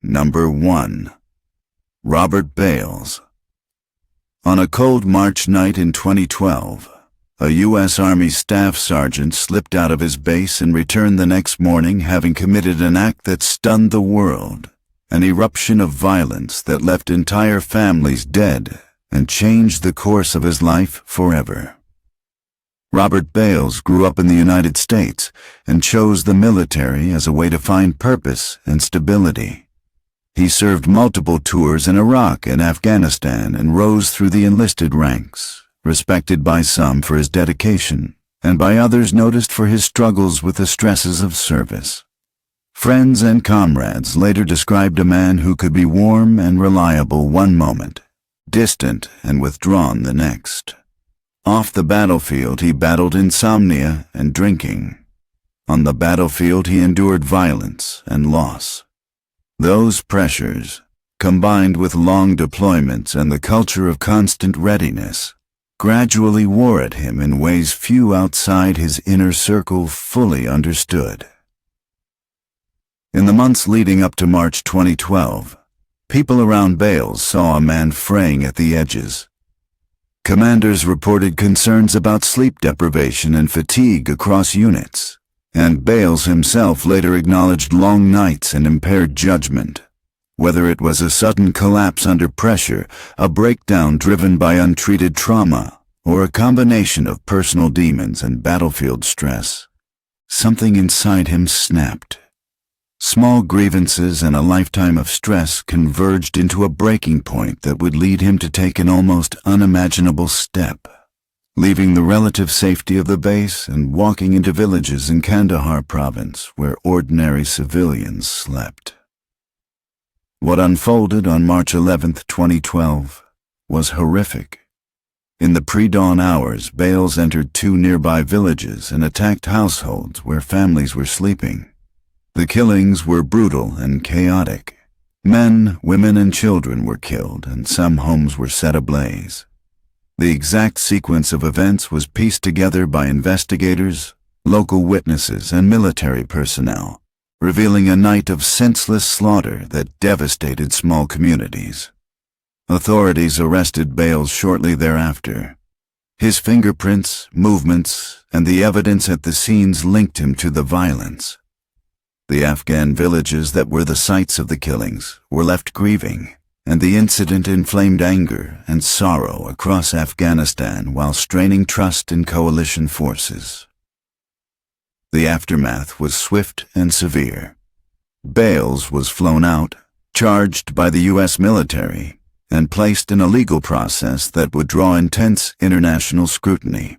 Number 1. Robert Bales. On a cold March night in 2012, a U.S. Army Staff Sergeant slipped out of his base and returned the next morning having committed an act that stunned the world, an eruption of violence that left entire families dead and changed the course of his life forever. Robert Bales grew up in the United States and chose the military as a way to find purpose and stability. He served multiple tours in Iraq and Afghanistan and rose through the enlisted ranks, respected by some for his dedication, and by others noticed for his struggles with the stresses of service. Friends and comrades later described a man who could be warm and reliable one moment, distant and withdrawn the next. Off the battlefield, he battled insomnia and drinking. On the battlefield, he endured violence and loss. Those pressures, combined with long deployments and the culture of constant readiness, gradually wore at him in ways few outside his inner circle fully understood. In the months leading up to March 2012, people around Bales saw a man fraying at the edges. Commanders reported concerns about sleep deprivation and fatigue across units, and Bales himself later acknowledged long nights and impaired judgment. Whether it was a sudden collapse under pressure, a breakdown driven by untreated trauma, or a combination of personal demons and battlefield stress, something inside him snapped. Small grievances and a lifetime of stress converged into a breaking point that would lead him to take an almost unimaginable step, leaving the relative safety of the base and walking into villages in Kandahar province where ordinary civilians slept. What unfolded on March 11, 2012, was horrific. In the pre-dawn hours, Bales entered 2 nearby villages and attacked households where families were sleeping. The killings were brutal and chaotic. Men, women, and children were killed, and some homes were set ablaze. The exact sequence of events was pieced together by investigators, local witnesses, and military personnel, revealing a night of senseless slaughter that devastated small communities. Authorities arrested Bales shortly thereafter. His fingerprints, movements, and the evidence at the scenes linked him to the violence. The Afghan villages that were the sites of the killings were left grieving, and the incident inflamed anger and sorrow across Afghanistan while straining trust in coalition forces. The aftermath was swift and severe. Bales was flown out, charged by the U.S. military, and placed in a legal process that would draw intense international scrutiny.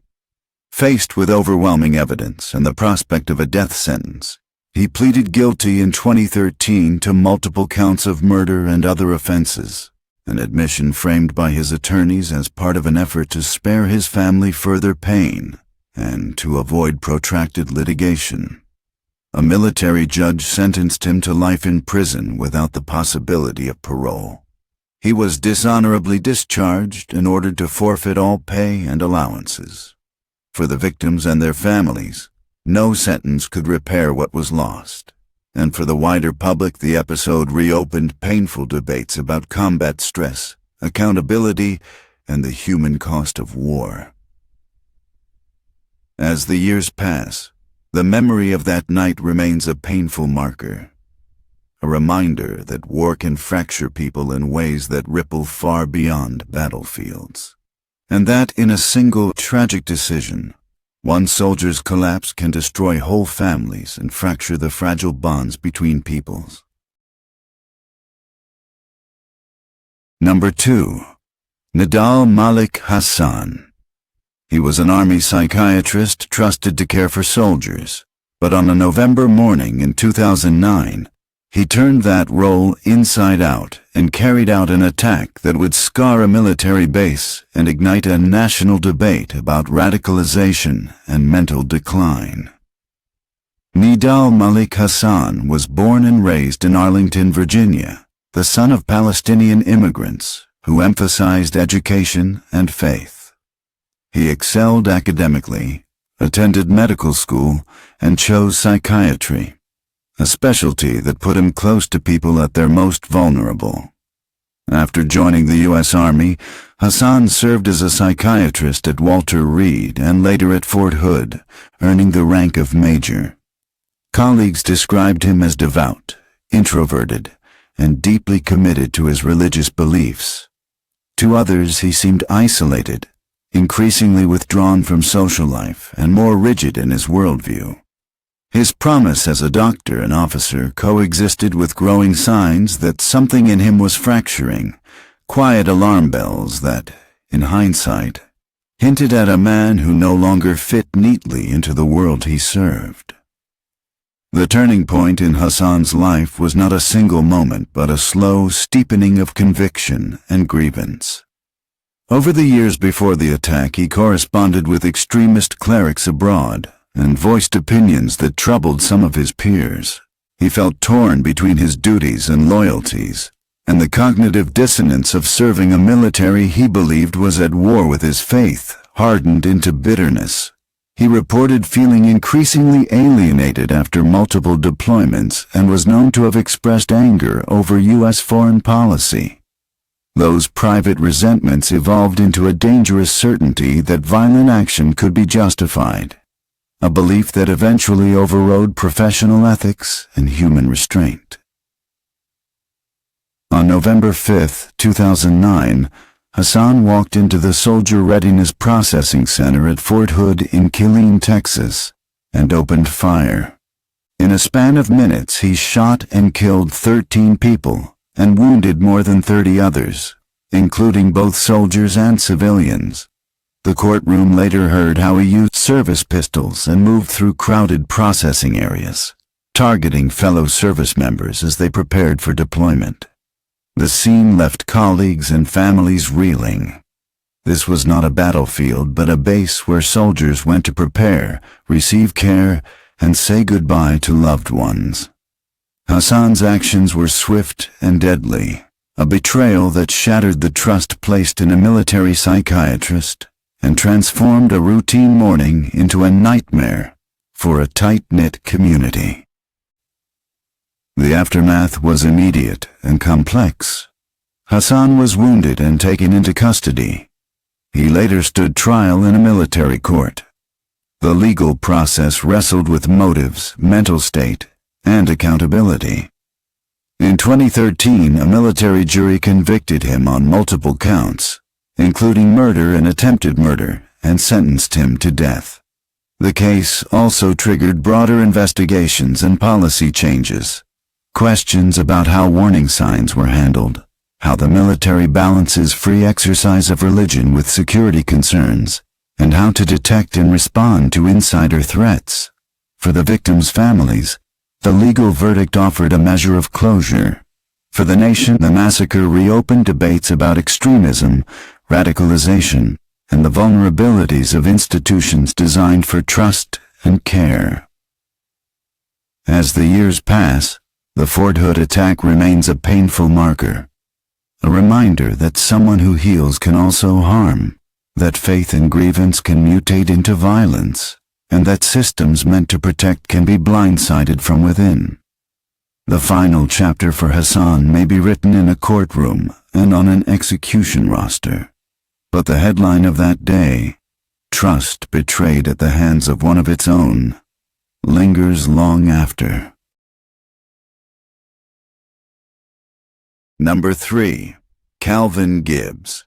Faced with overwhelming evidence and the prospect of a death sentence, he pleaded guilty in 2013 to multiple counts of murder and other offenses, an admission framed by his attorneys as part of an effort to spare his family further pain and to avoid protracted litigation. A military judge sentenced him to life in prison without the possibility of parole. He was dishonorably discharged and ordered to forfeit all pay and allowances. For the victims and their families, no sentence could repair what was lost, and for the wider public the episode reopened painful debates about combat stress, accountability, and the human cost of war. As the years pass, the memory of that night remains a painful marker, a reminder that war can fracture people in ways that ripple far beyond battlefields, and that in a single tragic decision, one soldier's collapse can destroy whole families and fracture the fragile bonds between peoples. Number 2. Nidal Malik Hassan. He was an army psychiatrist trusted to care for soldiers, but on a November morning in 2009, he turned that role inside out and carried out an attack that would scar a military base and ignite a national debate about radicalization and mental decline. Nidal Malik Hassan was born and raised in Arlington, Virginia, the son of Palestinian immigrants who emphasized education and faith. He excelled academically, attended medical school, and chose psychiatry, a specialty that put him close to people at their most vulnerable. After joining the U.S. Army, Hassan served as a psychiatrist at Walter Reed and later at Fort Hood, earning the rank of major. Colleagues described him as devout, introverted, and deeply committed to his religious beliefs. To others, he seemed isolated, increasingly withdrawn from social life and more rigid in his worldview. His promise as a doctor and officer coexisted with growing signs that something in him was fracturing, quiet alarm bells that, in hindsight, hinted at a man who no longer fit neatly into the world he served. The turning point in Hassan's life was not a single moment but a slow steepening of conviction and grievance. Over the years before the attack, he corresponded with extremist clerics abroad and voiced opinions that troubled some of his peers. He felt torn between his duties and loyalties, and the cognitive dissonance of serving a military he believed was at war with his faith hardened into bitterness. He reported feeling increasingly alienated after multiple deployments and was known to have expressed anger over U.S. foreign policy. Those private resentments evolved into a dangerous certainty that violent action could be justified, a belief that eventually overrode professional ethics and human restraint. On November 5, 2009, Hassan walked into the Soldier Readiness Processing Center at Fort Hood in Killeen, Texas, and opened fire. In a span of minutes, he shot and killed 13 people and wounded more than 30 others, including both soldiers and civilians. The courtroom later heard how he used service pistols and moved through crowded processing areas, targeting fellow service members as they prepared for deployment. The scene left colleagues and families reeling. This was not a battlefield, but a base where soldiers went to prepare, receive care, and say goodbye to loved ones. Hassan's actions were swift and deadly, a betrayal that shattered the trust placed in a military psychiatrist and transformed a routine morning into a nightmare for a tight-knit community. The aftermath was immediate and complex. Hassan was wounded and taken into custody. He later stood trial in a military court. The legal process wrestled with motives, mental state, and accountability. In 2013, a military jury convicted him on multiple counts, including murder and attempted murder, and sentenced him to death. The case also triggered broader investigations and policy changes. Questions about how warning signs were handled, how the military balances free exercise of religion with security concerns, and how to detect and respond to insider threats. For the victims' families, the legal verdict offered a measure of closure. For the nation, the massacre reopened debates about extremism, radicalization, and the vulnerabilities of institutions designed for trust and care. As the years pass, the Fort Hood attack remains a painful marker, a reminder that someone who heals can also harm, that faith and grievance can mutate into violence, and that systems meant to protect can be blindsided from within. The final chapter for Hassan may be written in a courtroom and on an execution roster, but the headline of that day, "Trust Betrayed at the Hands of One of Its Own," lingers long after. Number 3. Calvin Gibbs.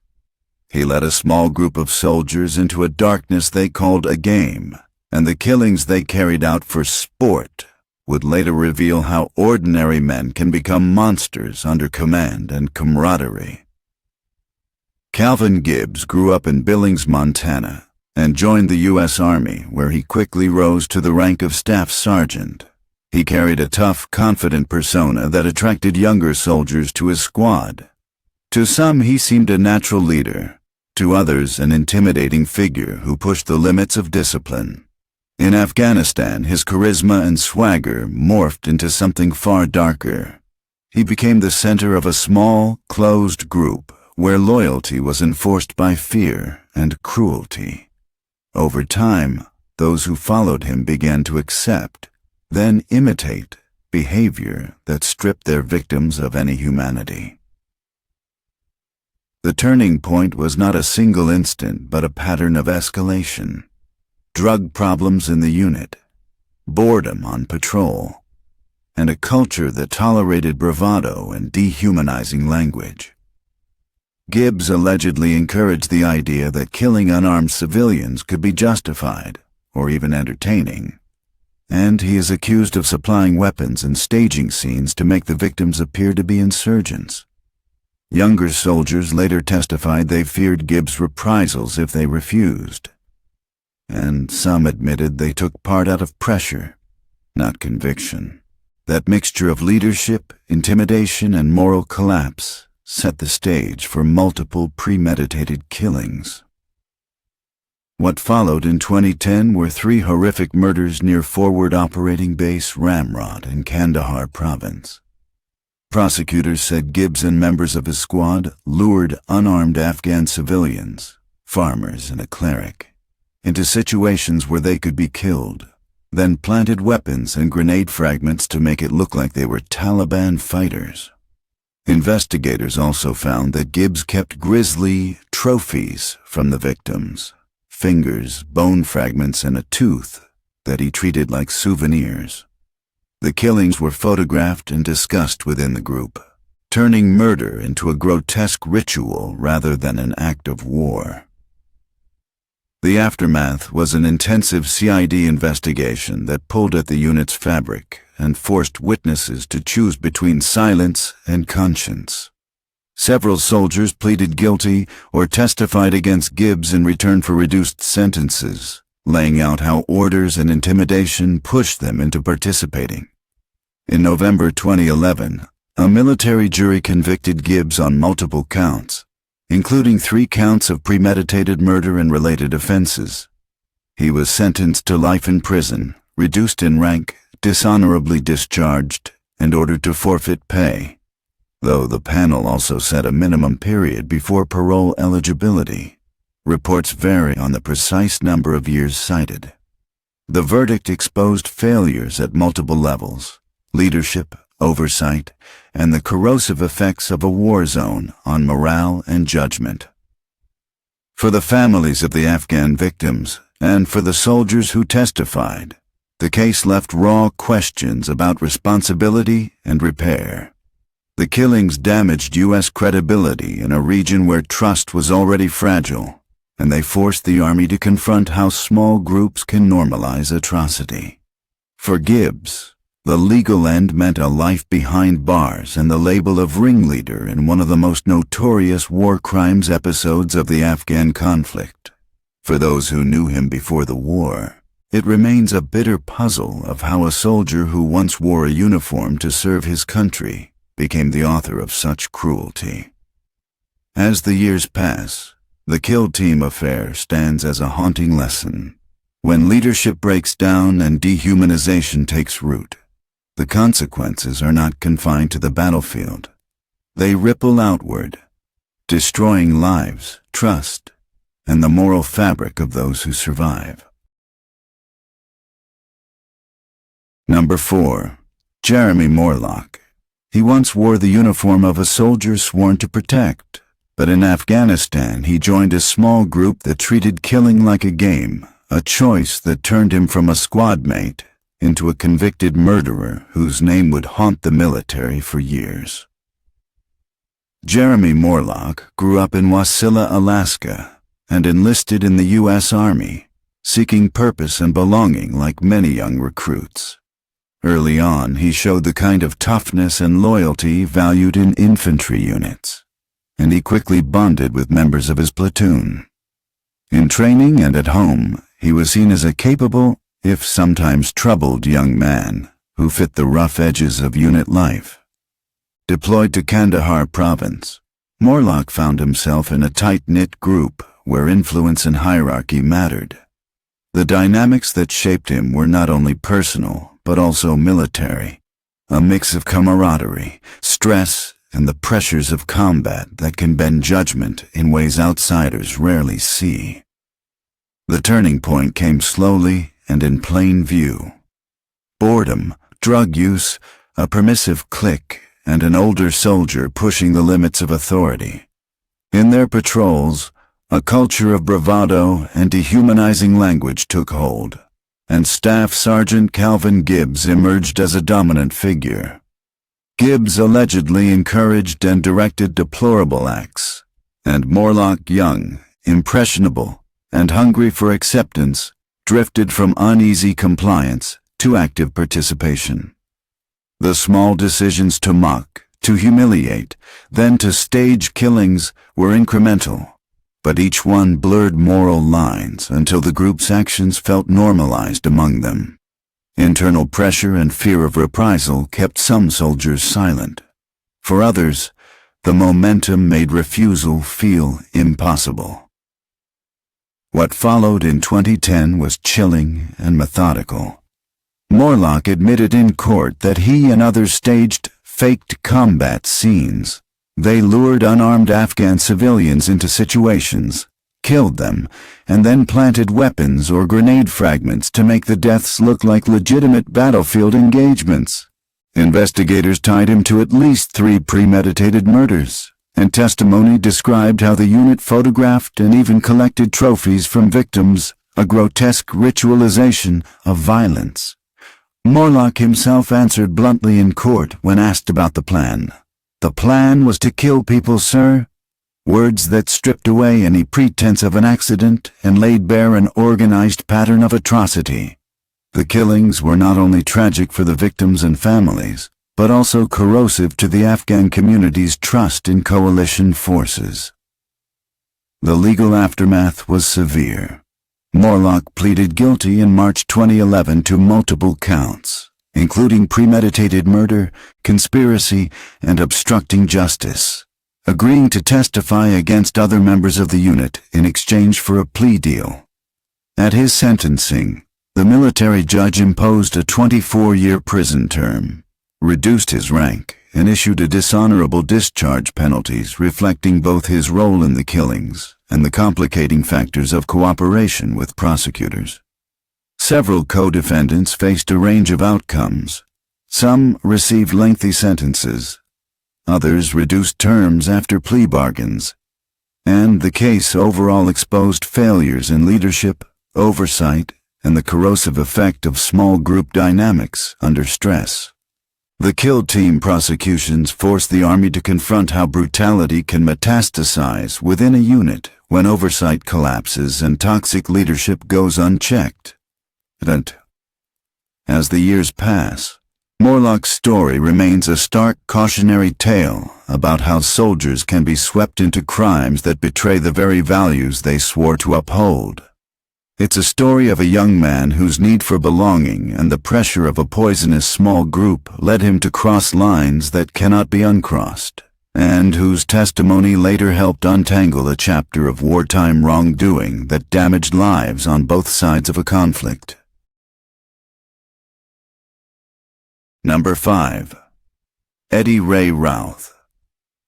He led a small group of soldiers into a darkness they called a game, and the killings they carried out for sport would later reveal how ordinary men can become monsters under command and camaraderie. Calvin Gibbs grew up in Billings, Montana, and joined the U.S. Army, where he quickly rose to the rank of staff sergeant. He carried a tough, confident persona that attracted younger soldiers to his squad. To some, he seemed a natural leader. To others, an intimidating figure who pushed the limits of discipline. In Afghanistan, his charisma and swagger morphed into something far darker. He became the center of a small, closed group where loyalty was enforced by fear and cruelty. Over time, those who followed him began to accept, then imitate, behavior that stripped their victims of any humanity. The turning point was not a single instant, but a pattern of escalation. Drug problems in the unit, boredom on patrol, and a culture that tolerated bravado and dehumanizing language. Gibbs allegedly encouraged the idea that killing unarmed civilians could be justified, or even entertaining, and he is accused of supplying weapons and staging scenes to make the victims appear to be insurgents. Younger soldiers later testified they feared Gibbs' reprisals if they refused, and some admitted they took part out of pressure, not conviction. That mixture of leadership, intimidation, and moral collapse set the stage for multiple premeditated killings. What followed in 2010 were 3 horrific murders near Forward Operating Base Ramrod in Kandahar province. Prosecutors said Gibbs and members of his squad lured unarmed Afghan civilians, farmers, and a cleric into situations where they could be killed, then planted weapons and grenade fragments to make it look like they were Taliban fighters. Investigators also found that Gibbs kept grisly trophies from the victims, fingers, bone fragments, and a tooth that he treated like souvenirs. The killings were photographed and discussed within the group, turning murder into a grotesque ritual rather than an act of war. The aftermath was an intensive CID investigation that pulled at the unit's fabric and forced witnesses to choose between silence and conscience. Several soldiers pleaded guilty or testified against Gibbs in return for reduced sentences, laying out how orders and intimidation pushed them into participating. In November 2011, a military jury convicted Gibbs on multiple counts, including 3 counts of premeditated murder and related offenses. He was sentenced to life in prison, reduced in rank, dishonorably discharged, and ordered to forfeit pay, though the panel also set a minimum period before parole eligibility. Reports vary on the precise number of years cited. The verdict exposed failures at multiple levels: leadership, oversight, and the corrosive effects of a war zone on morale and judgment. For the families of the Afghan victims, and for the soldiers who testified, the case left raw questions about responsibility and repair. The killings damaged U.S. credibility in a region where trust was already fragile, and they forced the Army to confront how small groups can normalize atrocity. For Gibbs, the legal end meant a life behind bars and the label of ringleader in one of the most notorious war crimes episodes of the Afghan conflict. For those who knew him before the war, it remains a bitter puzzle of how a soldier who once wore a uniform to serve his country became the author of such cruelty. As the years pass, the Kill Team affair stands as a haunting lesson. When leadership breaks down and dehumanization takes root, the consequences are not confined to the battlefield. They ripple outward, destroying lives, trust, and the moral fabric of those who survive. Number 4. Jeremy Morlock. He once wore the uniform of a soldier sworn to protect, but in Afghanistan he joined a small group that treated killing like a game, a choice that turned him from a squad mate into a convicted murderer whose name would haunt the military for years. Jeremy Morlock grew up in Wasilla, Alaska, and enlisted in the U.S. Army, seeking purpose and belonging like many young recruits. Early on, he showed the kind of toughness and loyalty valued in infantry units, and he quickly bonded with members of his platoon. In training and at home, he was seen as a capable, if sometimes troubled, young man who fit the rough edges of unit life. Deployed to Kandahar province, Morlock found himself in a tight-knit group where influence and hierarchy mattered. The dynamics that shaped him were not only personal, but also military, a mix of camaraderie, stress, and the pressures of combat that can bend judgment in ways outsiders rarely see. The turning point came slowly and in plain view. Boredom, drug use, a permissive clique, and an older soldier pushing the limits of authority. In their patrols, a culture of bravado and dehumanizing language took hold, and Staff Sergeant Calvin Gibbs emerged as a dominant figure. Gibbs allegedly encouraged and directed deplorable acts, and Morlock, young, impressionable, and hungry for acceptance, drifted from uneasy compliance to active participation. The small decisions to mock, to humiliate, then to stage killings were incremental, but each one blurred moral lines until the group's actions felt normalized among them. Internal pressure and fear of reprisal kept some soldiers silent. For others, the momentum made refusal feel impossible. What followed in 2010 was chilling and methodical. Morlock admitted in court that he and others staged faked combat scenes. They lured unarmed Afghan civilians into situations, killed them, and then planted weapons or grenade fragments to make the deaths look like legitimate battlefield engagements. Investigators tied him to at least 3 premeditated murders, and testimony described how the unit photographed and even collected trophies from victims, a grotesque ritualization of violence. Morlock himself answered bluntly in court when asked about the plan. "The plan was to kill people, sir," words that stripped away any pretense of an accident and laid bare an organized pattern of atrocity. The killings were not only tragic for the victims and families, but also corrosive to the Afghan community's trust in coalition forces. The legal aftermath was severe. Morlock pleaded guilty in March 2011 to multiple counts, including premeditated murder, conspiracy, and obstructing justice, agreeing to testify against other members of the unit in exchange for a plea deal. At his sentencing, the military judge imposed a 24-year prison term, reduced his rank, and issued a dishonorable discharge penalties reflecting both his role in the killings and the complicating factors of cooperation with prosecutors. Several co-defendants faced a range of outcomes. Some received lengthy sentences, others reduced terms after plea bargains, and the case overall exposed failures in leadership, oversight, and the corrosive effect of small group dynamics under stress. The kill team prosecutions forced the Army to confront how brutality can metastasize within a unit when oversight collapses and toxic leadership goes unchecked. And as the years pass, Morlock's story remains a stark cautionary tale about how soldiers can be swept into crimes that betray the very values they swore to uphold. It's a story of a young man whose need for belonging and the pressure of a poisonous small group led him to cross lines that cannot be uncrossed, and whose testimony later helped untangle a chapter of wartime wrongdoing that damaged lives on both sides of a conflict. Number 5. Eddie Ray Routh.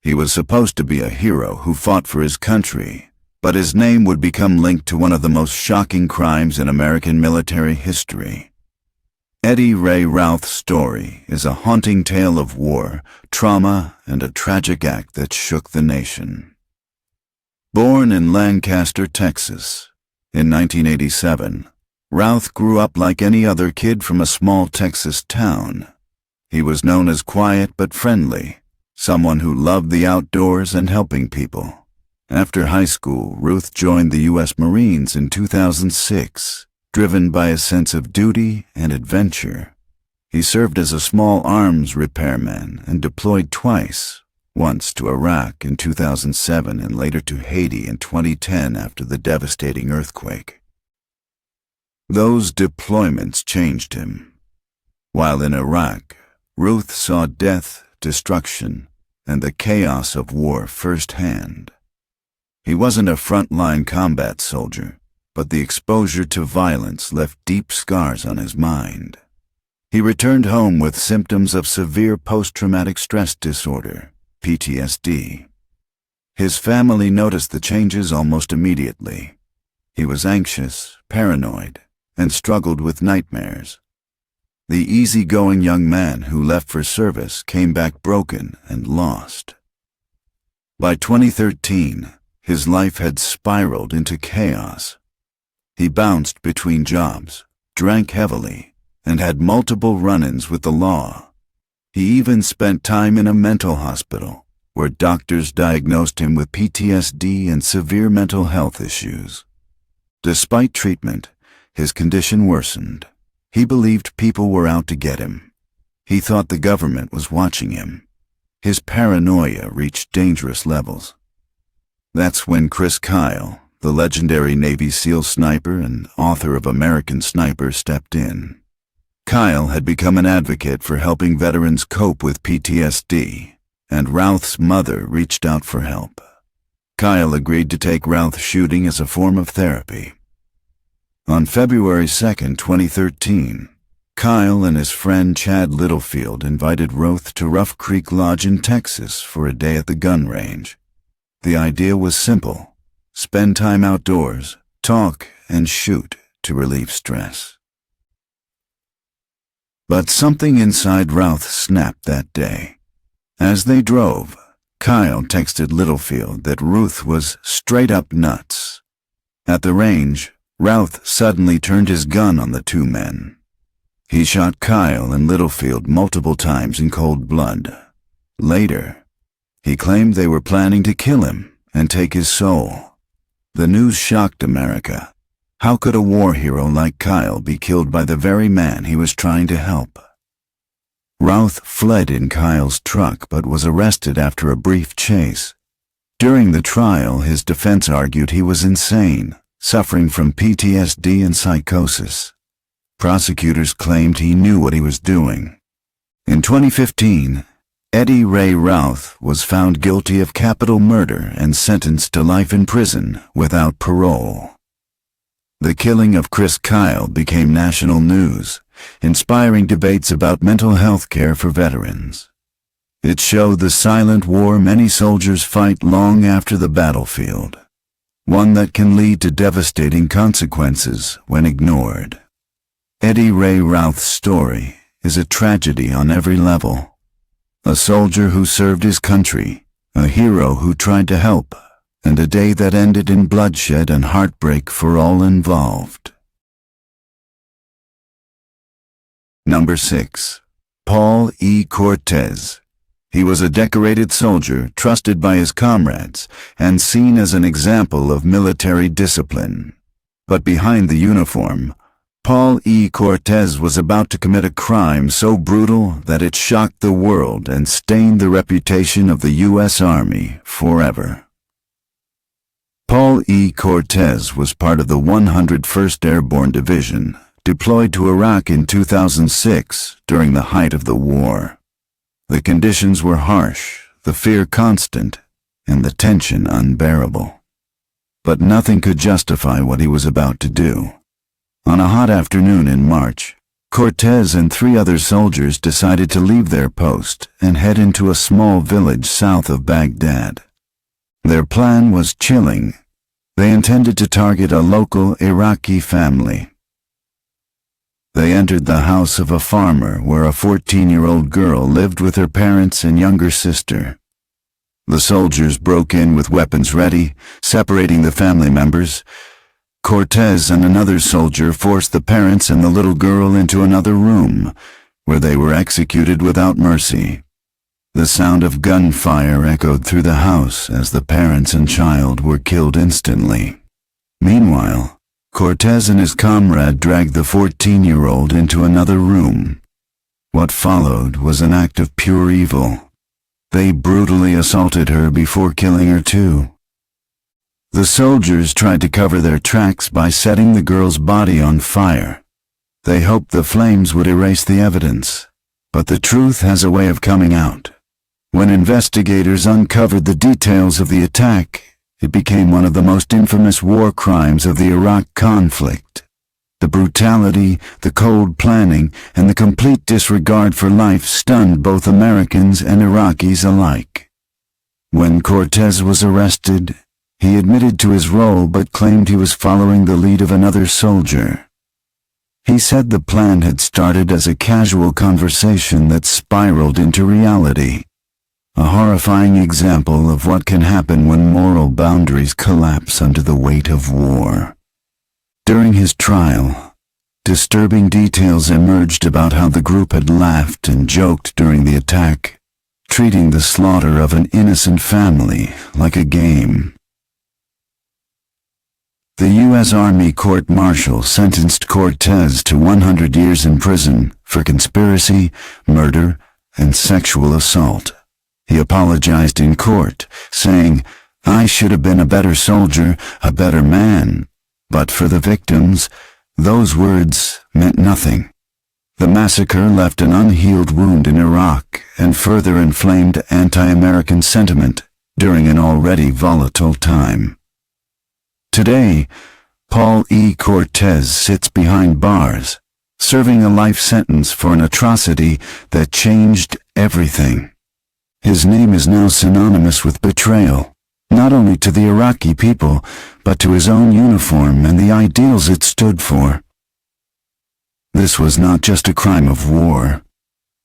He was supposed to be a hero who fought for his country, but his name would become linked to one of the most shocking crimes in American military history. Eddie Ray Routh's story is a haunting tale of war, trauma, and a tragic act that shook the nation. Born in Lancaster, Texas, in 1987, Routh grew up like any other kid from a small Texas town. He was known as quiet but friendly, someone who loved the outdoors and helping people. After high school, Routh joined the U.S. Marines in 2006, driven by a sense of duty and adventure. He served as a small arms repairman and deployed twice, once to Iraq in 2007 and later to Haiti in 2010 after the devastating earthquake. Those deployments changed him. While in Iraq, Routh saw death, destruction, and the chaos of war firsthand. He wasn't a front-line combat soldier, but the exposure to violence left deep scars on his mind. He returned home with symptoms of severe post-traumatic stress disorder, PTSD. His family noticed the changes almost immediately. He was anxious, paranoid, and struggled with nightmares. The easygoing young man who left for service came back broken and lost. By 2013, his life had spiraled into chaos. He bounced between jobs, drank heavily, and had multiple run-ins with the law. He even spent time in a mental hospital, where doctors diagnosed him with PTSD and severe mental health issues. Despite treatment, his condition worsened. He believed people were out to get him. He thought the government was watching him. His paranoia reached dangerous levels. That's when Chris Kyle, the legendary Navy SEAL sniper and author of American Sniper, stepped in. Kyle had become an advocate for helping veterans cope with PTSD, and Routh's mother reached out for help. Kyle agreed to take Routh shooting as a form of therapy. On February 2, 2013, Kyle and his friend Chad Littlefield invited Routh to Rough Creek Lodge in Texas for a day at the gun range. The idea was simple: spend time outdoors, talk, and shoot to relieve stress. But something inside Routh snapped that day. As they drove, Kyle texted Littlefield that Routh was straight up nuts. At the range, Routh suddenly turned his gun on the two men. He shot Kyle and Littlefield multiple times in cold blood. Later, he claimed they were planning to kill him and take his soul. The news shocked America. How could a war hero like Kyle be killed by the very man he was trying to help? Routh fled in Kyle's truck but was arrested after a brief chase. During the trial, his defense argued he was insane, suffering from PTSD and psychosis. Prosecutors claimed he knew what he was doing. In 2015, Eddie Ray Routh was found guilty of capital murder and sentenced to life in prison without parole. The killing of Chris Kyle became national news, inspiring debates about mental health care for veterans. It showed the silent war many soldiers fight long after the battlefield, one that can lead to devastating consequences when ignored. Eddie Ray Routh's story is a tragedy on every level. A soldier who served his country, a hero who tried to help, and a day that ended in bloodshed and heartbreak for all involved. Number 6. Paul E. Cortez. He was a decorated soldier, trusted by his comrades, and seen as an example of military discipline. But behind the uniform, Paul E. Cortez was about to commit a crime so brutal that it shocked the world and stained the reputation of the U.S. Army forever. Paul E. Cortez was part of the 101st Airborne Division, deployed to Iraq in 2006 during the height of the war. The conditions were harsh, the fear constant, and the tension unbearable. But nothing could justify what he was about to do. On a hot afternoon in March, Cortez and 3 other soldiers decided to leave their post and head into a small village south of Baghdad. Their plan was chilling. They intended to target a local Iraqi family. They entered the house of a farmer where a 14-year-old girl lived with her parents and younger sister. The soldiers broke in with weapons ready, separating the family members. Cortez and another soldier forced the parents and the little girl into another room, where they were executed without mercy. The sound of gunfire echoed through the house as the parents and child were killed instantly. Meanwhile, Cortez and his comrade dragged the 14-year-old into another room. What followed was an act of pure evil. They brutally assaulted her before killing her too. The soldiers tried to cover their tracks by setting the girl's body on fire. They hoped the flames would erase the evidence, but the truth has a way of coming out. When investigators uncovered the details of the attack, it became one of the most infamous war crimes of the Iraq conflict. The brutality, the cold planning, and the complete disregard for life stunned both Americans and Iraqis alike. When Cortez was arrested, he admitted to his role but claimed he was following the lead of another soldier. He said the plan had started as a casual conversation that spiraled into reality. A horrifying example of what can happen when moral boundaries collapse under the weight of war. During his trial, disturbing details emerged about how the group had laughed and joked during the attack, treating the slaughter of an innocent family like a game. The U.S. Army court-martial sentenced Cortez to 100 years in prison for conspiracy, murder, and sexual assault. He apologized in court, saying, "I should have been a better soldier, a better man." But for the victims, those words meant nothing. The massacre left an unhealed wound in Iraq and further inflamed anti-American sentiment during an already volatile time. Today, Paul E. Cortez sits behind bars, serving a life sentence for an atrocity that changed everything. His name is now synonymous with betrayal, not only to the Iraqi people, but to his own uniform and the ideals it stood for. This was not just a crime of war.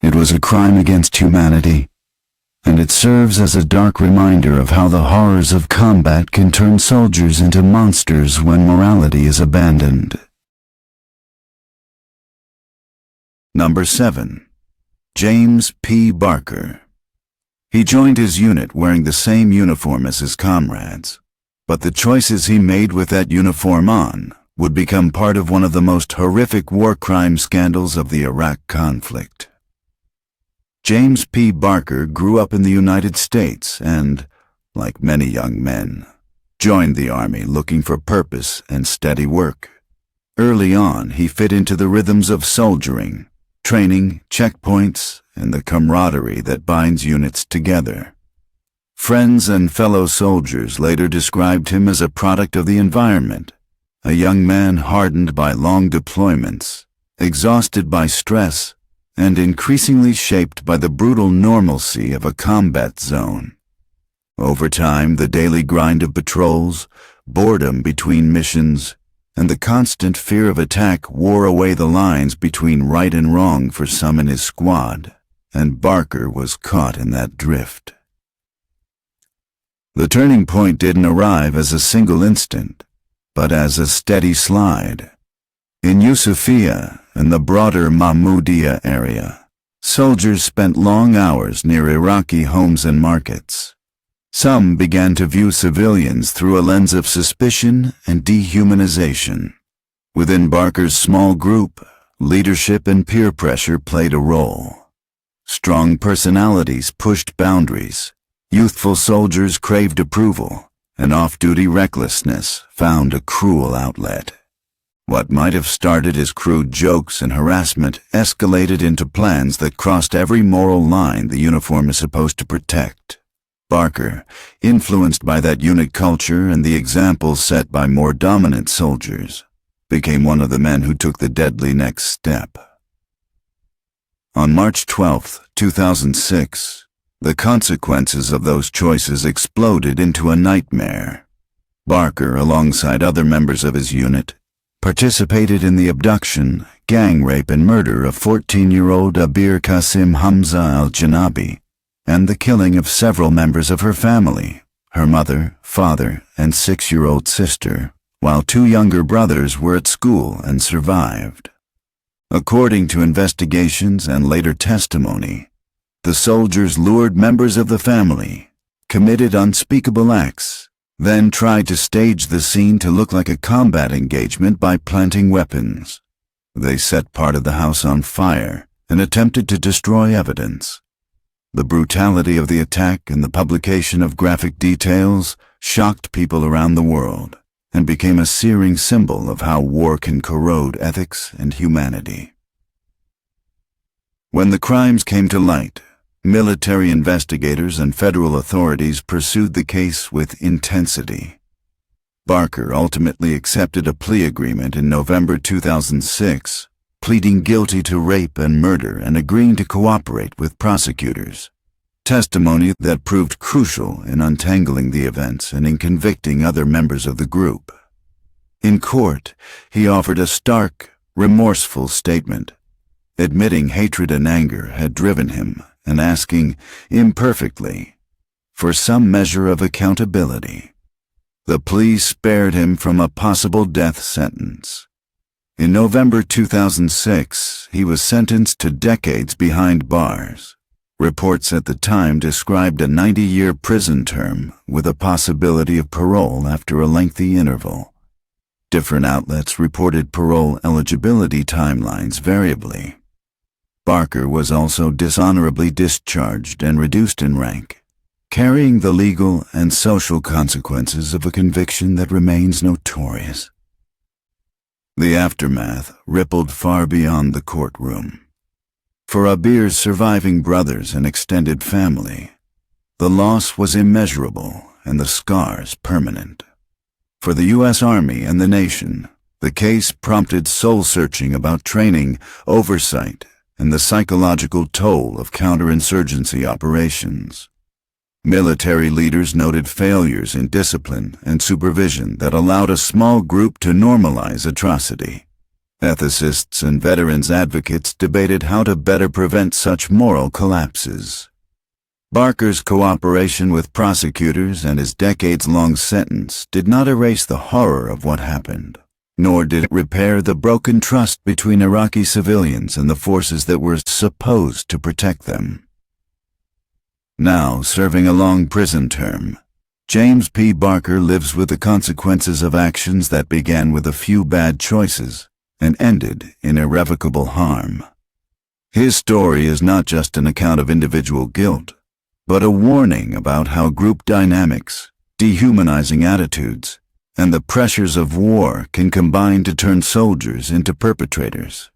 It was a crime against humanity, and it serves as a dark reminder of how the horrors of combat can turn soldiers into monsters when morality is abandoned. Number 7. James P. Barker. He joined his unit wearing the same uniform as his comrades, but the choices he made with that uniform on would become part of one of the most horrific war crime scandals of the Iraq conflict. James P. Barker grew up in the United States and, like many young men, joined the Army looking for purpose and steady work. Early on, he fit into the rhythms of soldiering, training, checkpoints, and the camaraderie that binds units together. Friends and fellow soldiers later described him as a product of the environment, a young man hardened by long deployments, exhausted by stress, and increasingly shaped by the brutal normalcy of a combat zone. Over time, the daily grind of patrols, boredom between missions, and the constant fear of attack wore away the lines between right and wrong for some in his squad, and Barker was caught in that drift. The turning point didn't arrive as a single instant, but as a steady slide. In Yusufia and the broader Mahmoudiya area, soldiers spent long hours near Iraqi homes and markets. Some began to view civilians through a lens of suspicion and dehumanization. Within Barker's small group, leadership and peer pressure played a role. Strong personalities pushed boundaries, youthful soldiers craved approval, and off-duty recklessness found a cruel outlet. What might have started as crude jokes and harassment escalated into plans that crossed every moral line the uniform is supposed to protect. Barker, influenced by that unit culture and the examples set by more dominant soldiers, became one of the men who took the deadly next step. On March 12, 2006, the consequences of those choices exploded into a nightmare. Barker, alongside other members of his unit, participated in the abduction, gang rape and murder of 14-year-old Abir Qasim Hamza al-Janabi, and the killing of several members of her family, her mother, father, and 6-year-old sister, while 2 younger brothers were at school and survived. According to investigations and later testimony, the soldiers lured members of the family, committed unspeakable acts, then tried to stage the scene to look like a combat engagement by planting weapons. They set part of the house on fire and attempted to destroy evidence. The brutality of the attack and the publication of graphic details shocked people around the world and became a searing symbol of how war can corrode ethics and humanity. When the crimes came to light, military investigators and federal authorities pursued the case with intensity. Barker ultimately accepted a plea agreement in November 2006, pleading guilty to rape and murder and agreeing to cooperate with prosecutors. Testimony that proved crucial in untangling the events and in convicting other members of the group. In court, he offered a stark, remorseful statement, admitting hatred and anger had driven him and asking, imperfectly, for some measure of accountability. The plea spared him from a possible death sentence. In November 2006, he was sentenced to decades behind bars. Reports at the time described a 90-year prison term with a possibility of parole after a lengthy interval. Different outlets reported parole eligibility timelines variably. Barker was also dishonorably discharged and reduced in rank, carrying the legal and social consequences of a conviction that remains notorious. The aftermath rippled far beyond the courtroom. For Abir's surviving brothers and extended family, the loss was immeasurable and the scars permanent. For the U.S. Army and the nation, the case prompted soul-searching about training, oversight, and the psychological toll of counterinsurgency operations. Military leaders noted failures in discipline and supervision that allowed a small group to normalize atrocity. Ethicists and veterans advocates debated how to better prevent such moral collapses. Barker's cooperation with prosecutors and his decades-long sentence did not erase the horror of what happened, nor did it repair the broken trust between Iraqi civilians and the forces that were supposed to protect them. Now, serving a long prison term, James P. Barker lives with the consequences of actions that began with a few bad choices and ended in irrevocable harm. His story is not just an account of individual guilt, but a warning about how group dynamics, dehumanizing attitudes, and the pressures of war can combine to turn soldiers into perpetrators.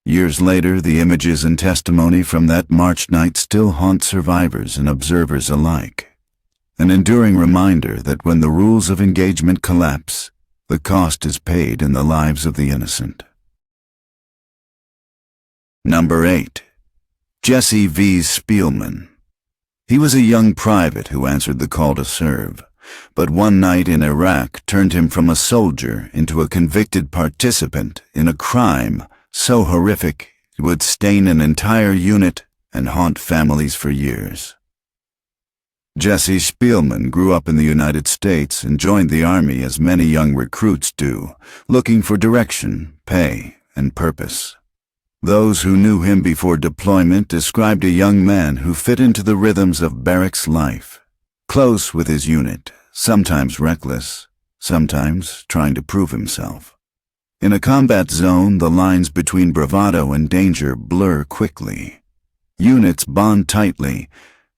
Years later, the images and testimony from that March night still haunt survivors and observers alike, an enduring reminder that when the rules of engagement collapse, the cost is paid in the lives of the innocent. Number 8. Jesse V. Spielman. He was a young private who answered the call to serve, but one night in Iraq turned him from a soldier into a convicted participant in a crime so horrific it would stain an entire unit and haunt families for years. Jesse Spielman grew up in the United States and joined the Army as many young recruits do, looking for direction, pay, and purpose. Those who knew him before deployment described a young man who fit into the rhythms of barracks life, close with his unit, sometimes reckless, sometimes trying to prove himself. In a combat zone, the lines between bravado and danger blur quickly. Units bond tightly,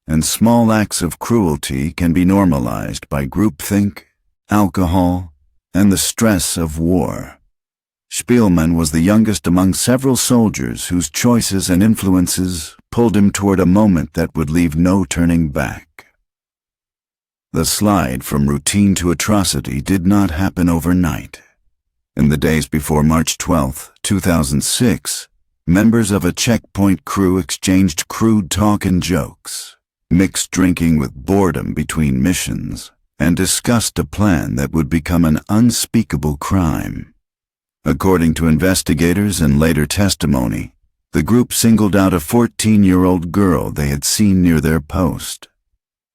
and small acts of cruelty can be normalized by groupthink, alcohol, and the stress of war. Spielman was the youngest among several soldiers whose choices and influences pulled him toward a moment that would leave no turning back. The slide from routine to atrocity did not happen overnight. In the days before March 12, 2006, members of a checkpoint crew exchanged crude talk and jokes, mixed drinking with boredom between missions, and discussed a plan that would become an unspeakable crime. According to investigators and later testimony, the group singled out a 14-year-old girl they had seen near their post.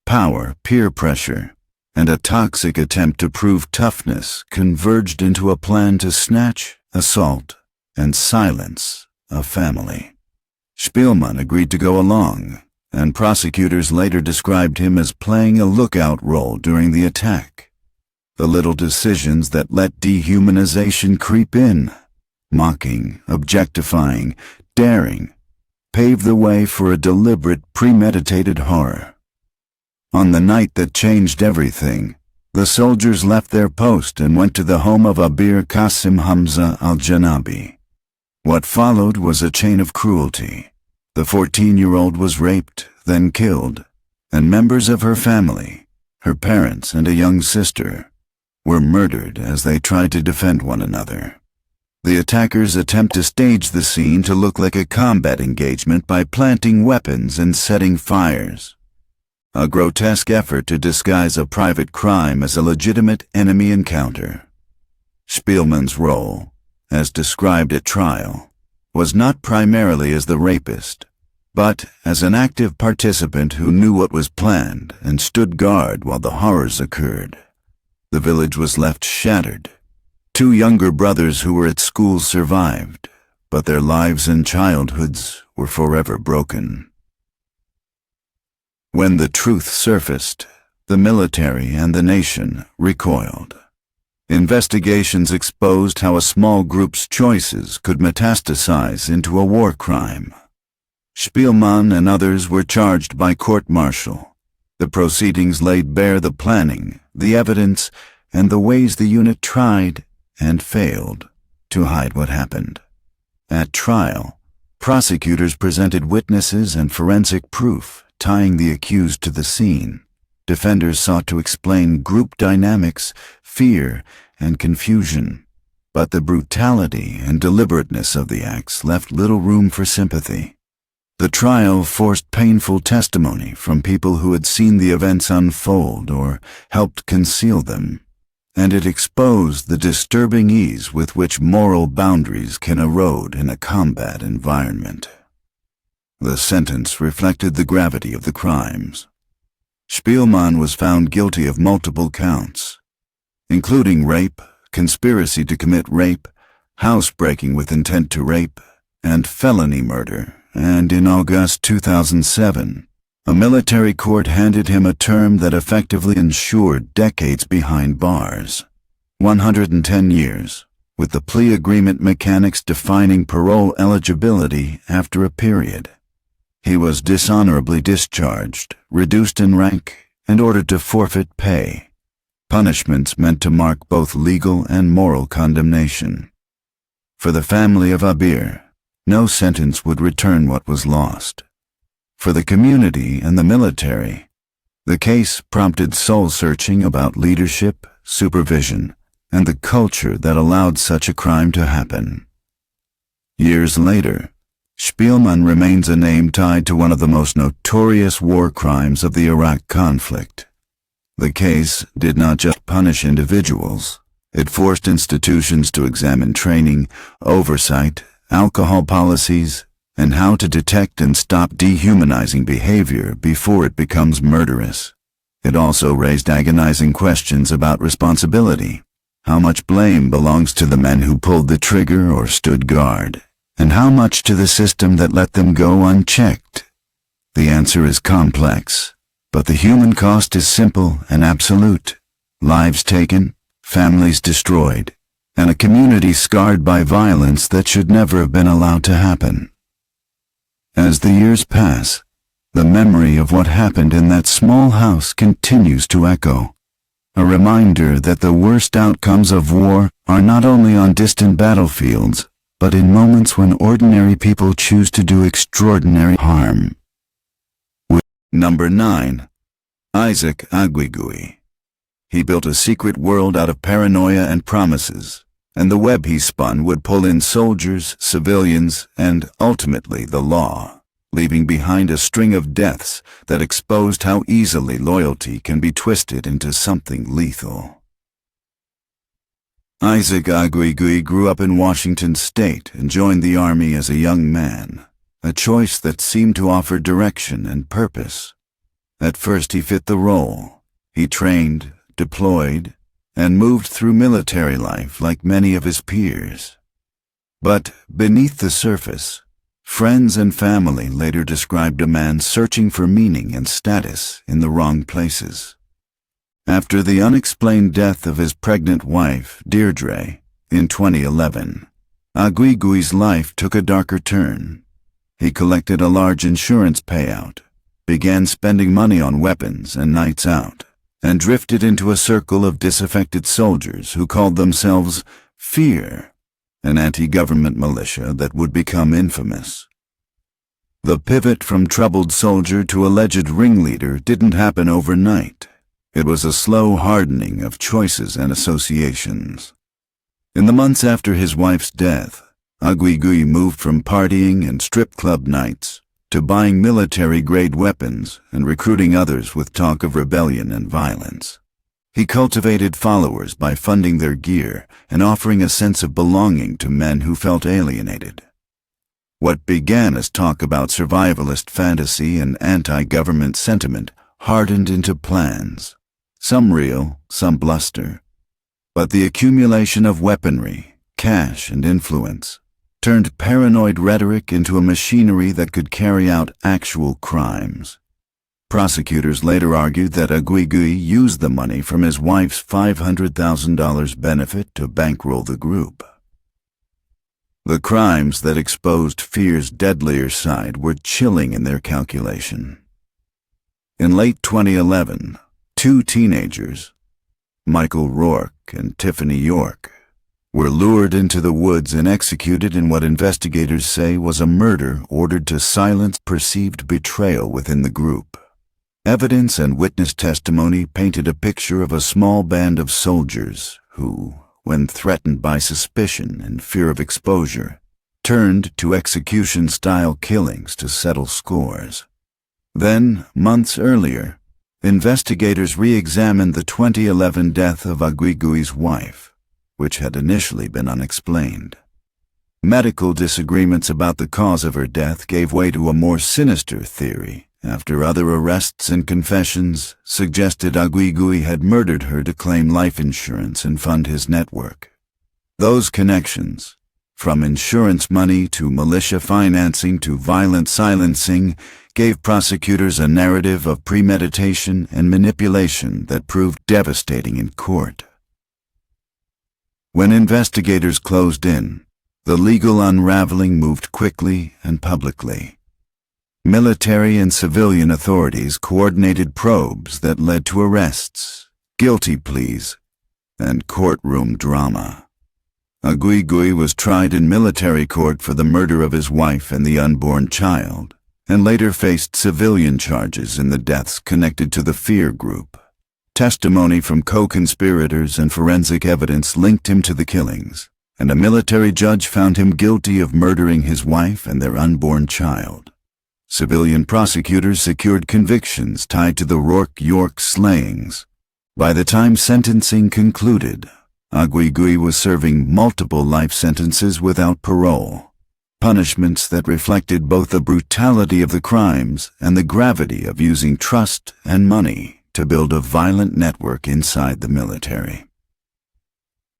Power, peer pressure, and a toxic attempt to prove toughness converged into a plan to snatch, assault, and silence a family. Spielman agreed to go along, and prosecutors later described him as playing a lookout role during the attack. The little decisions that let dehumanization creep in, mocking, objectifying, daring, paved the way for a deliberate, premeditated horror. On the night that changed everything, the soldiers left their post and went to the home of Abir Qasim Hamza al-Janabi. What followed was a chain of cruelty. The 14-year-old was raped, then killed, and members of her family, her parents and a young sister, were murdered as they tried to defend one another. The attackers attempt to stage the scene to look like a combat engagement by planting weapons and setting fires. A grotesque effort to disguise a private crime as a legitimate enemy encounter. Spielman's role, as described at trial, was not primarily as the rapist, but as an active participant who knew what was planned and stood guard while the horrors occurred. The village was left shattered. 2 younger brothers who were at school survived, but their lives and childhoods were forever broken. When the truth surfaced, the military and the nation recoiled. Investigations exposed how a small group's choices could metastasize into a war crime. Spielmann and others were charged by court-martial. The proceedings laid bare the planning, the evidence, and the ways the unit tried and failed to hide what happened. At trial, prosecutors presented witnesses and forensic proof tying the accused to the scene. Defenders sought to explain group dynamics, fear, and confusion, but the brutality and deliberateness of the acts left little room for sympathy. The trial forced painful testimony from people who had seen the events unfold or helped conceal them, and it exposed the disturbing ease with which moral boundaries can erode in a combat environment. The sentence reflected the gravity of the crimes. Spielmann was found guilty of multiple counts, including rape, conspiracy to commit rape, housebreaking with intent to rape, and felony murder, and in August 2007, a military court handed him a term that effectively ensured decades behind bars, 110 years, with the plea agreement mechanics defining parole eligibility after a period. He was dishonorably discharged, reduced in rank, and ordered to forfeit pay, punishments meant to mark both legal and moral condemnation. For the family of Abir, no sentence would return what was lost. For the community and the military, the case prompted soul-searching about leadership, supervision, and the culture that allowed such a crime to happen. Years later, Spielmann remains a name tied to one of the most notorious war crimes of the Iraq conflict. The case did not just punish individuals. It forced institutions to examine training, oversight, alcohol policies, and how to detect and stop dehumanizing behavior before it becomes murderous. It also raised agonizing questions about responsibility. How much blame belongs to the men who pulled the trigger or stood guard, and how much to the system that let them go unchecked? The answer is complex, but the human cost is simple and absolute. Lives taken, families destroyed, and a community scarred by violence that should never have been allowed to happen. As the years pass, the memory of what happened in that small house continues to echo, a reminder that the worst outcomes of war are not only on distant battlefields, but in moments when ordinary people choose to do extraordinary harm. Number 9. Isaac Aguigui. He built a secret world out of paranoia and promises, and the web he spun would pull in soldiers, civilians, and ultimately the law, leaving behind a string of deaths that exposed how easily loyalty can be twisted into something lethal. Isaac Aguigui grew up in Washington State and joined the Army as a young man, a choice that seemed to offer direction and purpose. At first he fit the role. He trained, deployed, and moved through military life like many of his peers. But beneath the surface, friends and family later described a man searching for meaning and status in the wrong places. After the unexplained death of his pregnant wife, Deirdre, in 2011, Aguigui's life took a darker turn. He collected a large insurance payout, began spending money on weapons and nights out, and drifted into a circle of disaffected soldiers who called themselves Fear, an anti-government militia that would become infamous. The pivot from troubled soldier to alleged ringleader didn't happen overnight. It was a slow hardening of choices and associations. In the months after his wife's death, Aguigui moved from partying and strip club nights to buying military-grade weapons and recruiting others with talk of rebellion and violence. He cultivated followers by funding their gear and offering a sense of belonging to men who felt alienated. What began as talk about survivalist fantasy and anti-government sentiment hardened into plans, some real, some bluster. But the accumulation of weaponry, cash, and influence turned paranoid rhetoric into a machinery that could carry out actual crimes. Prosecutors later argued that Aguigui used the money from his wife's $500,000 benefit to bankroll the group. The crimes that exposed fear's deadlier side were chilling in their calculation. In late 2011, two teenagers, Michael Rourke and Tiffany York, were lured into the woods and executed in what investigators say was a murder ordered to silence perceived betrayal within the group. Evidence and witness testimony painted a picture of a small band of soldiers who, when threatened by suspicion and fear of exposure, turned to execution-style killings to settle scores. Then, months earlier, investigators re-examined the 2011 death of Aguigui's wife, which had initially been unexplained. Medical disagreements about the cause of her death gave way to a more sinister theory after other arrests and confessions suggested Aguigui had murdered her to claim life insurance and fund his network. Those connections, from insurance money to militia financing to violent silencing, gave prosecutors a narrative of premeditation and manipulation that proved devastating in court. When investigators closed in, the legal unraveling moved quickly and publicly. Military and civilian authorities coordinated probes that led to arrests, guilty pleas, and courtroom drama. Aguigui was tried in military court for the murder of his wife and the unborn child, and later faced civilian charges in the deaths connected to the Fear Group. Testimony from co-conspirators and forensic evidence linked him to the killings, and a military judge found him guilty of murdering his wife and their unborn child. Civilian prosecutors secured convictions tied to the Rourke-York slayings. By the time sentencing concluded, Aguigui was serving multiple life sentences without parole, punishments that reflected both the brutality of the crimes and the gravity of using trust and money to build a violent network inside the military.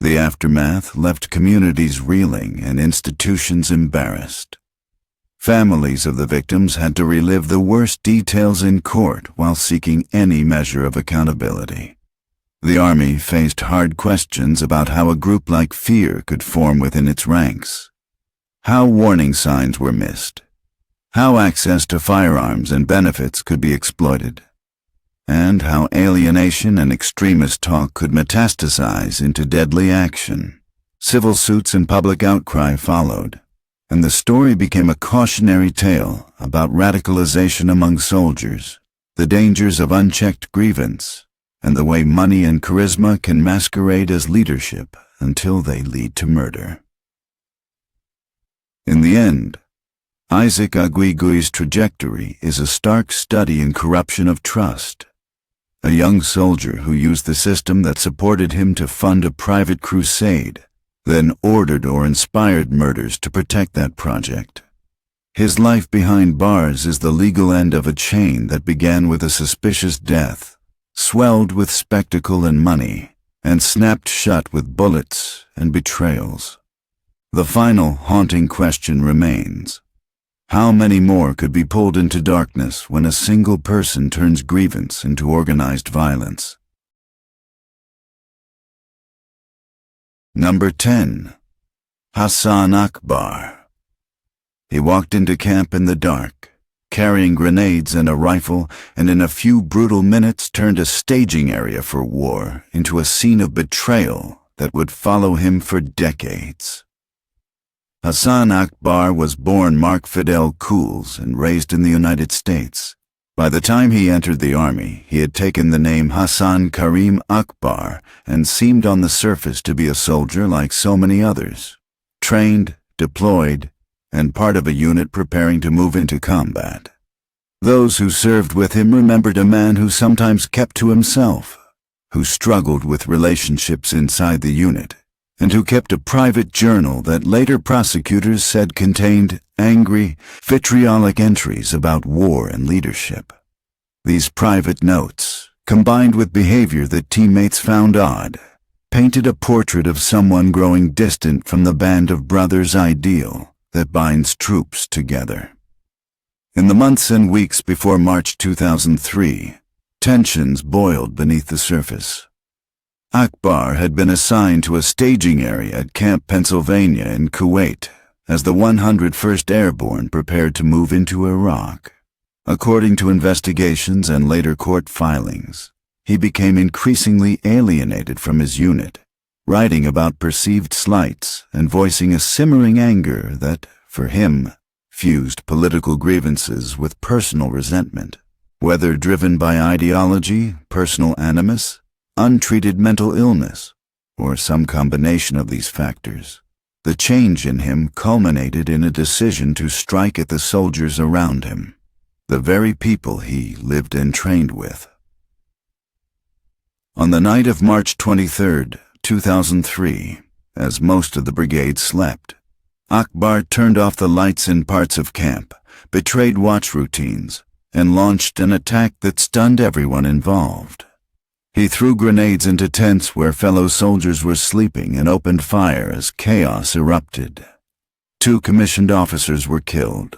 The aftermath left communities reeling and institutions embarrassed. Families of the victims had to relive the worst details in court while seeking any measure of accountability. The Army faced hard questions about how a group like Fear could form within its ranks, how warning signs were missed, how access to firearms and benefits could be exploited, and how alienation and extremist talk could metastasize into deadly action. Civil suits and public outcry followed, and the story became a cautionary tale about radicalization among soldiers, the dangers of unchecked grievance, and the way money and charisma can masquerade as leadership until they lead to murder. In the end, Isaac Aguigui's trajectory is a stark study in corruption of trust. A young soldier who used the system that supported him to fund a private crusade, then ordered or inspired murders to protect that project. His life behind bars is the legal end of a chain that began with a suspicious death, swelled with spectacle and money, and snapped shut with bullets and betrayals. The final haunting question remains: how many more could be pulled into darkness when a single person turns grievance into organized violence? Number 10. Hassan Akbar. He walked into camp in the dark, carrying grenades and a rifle, and in a few brutal minutes turned a staging area for war into a scene of betrayal that would follow him for decades. Hassan Akbar was born Mark Fidel Cools and raised in the United States. By the time he entered the army, he had taken the name Hassan Karim Akbar and seemed on the surface to be a soldier like so many others, trained, deployed, and part of a unit preparing to move into combat. Those who served with him remembered a man who sometimes kept to himself, who struggled with relationships inside the unit, and who kept a private journal that later prosecutors said contained angry, vitriolic entries about war and leadership. These private notes, combined with behavior that teammates found odd, painted a portrait of someone growing distant from the band of brothers ideal that binds troops together. In the months and weeks before March 2003, tensions boiled beneath the surface. Akbar had been assigned to a staging area at Camp Pennsylvania in Kuwait as the 101st Airborne prepared to move into Iraq. According to investigations and later court filings, he became increasingly alienated from his unit, writing about perceived slights and voicing a simmering anger that, for him, fused political grievances with personal resentment. Whether driven by ideology, personal animus, untreated mental illness, or some combination of these factors, the change in him culminated in a decision to strike at the soldiers around him, the very people he lived and trained with. On the night of March 23, 2003, as most of the brigade slept, Akbar turned off the lights in parts of camp, betrayed watch routines, and launched an attack that stunned everyone involved. He threw grenades into tents where fellow soldiers were sleeping and opened fire as chaos erupted. 2 commissioned officers were killed: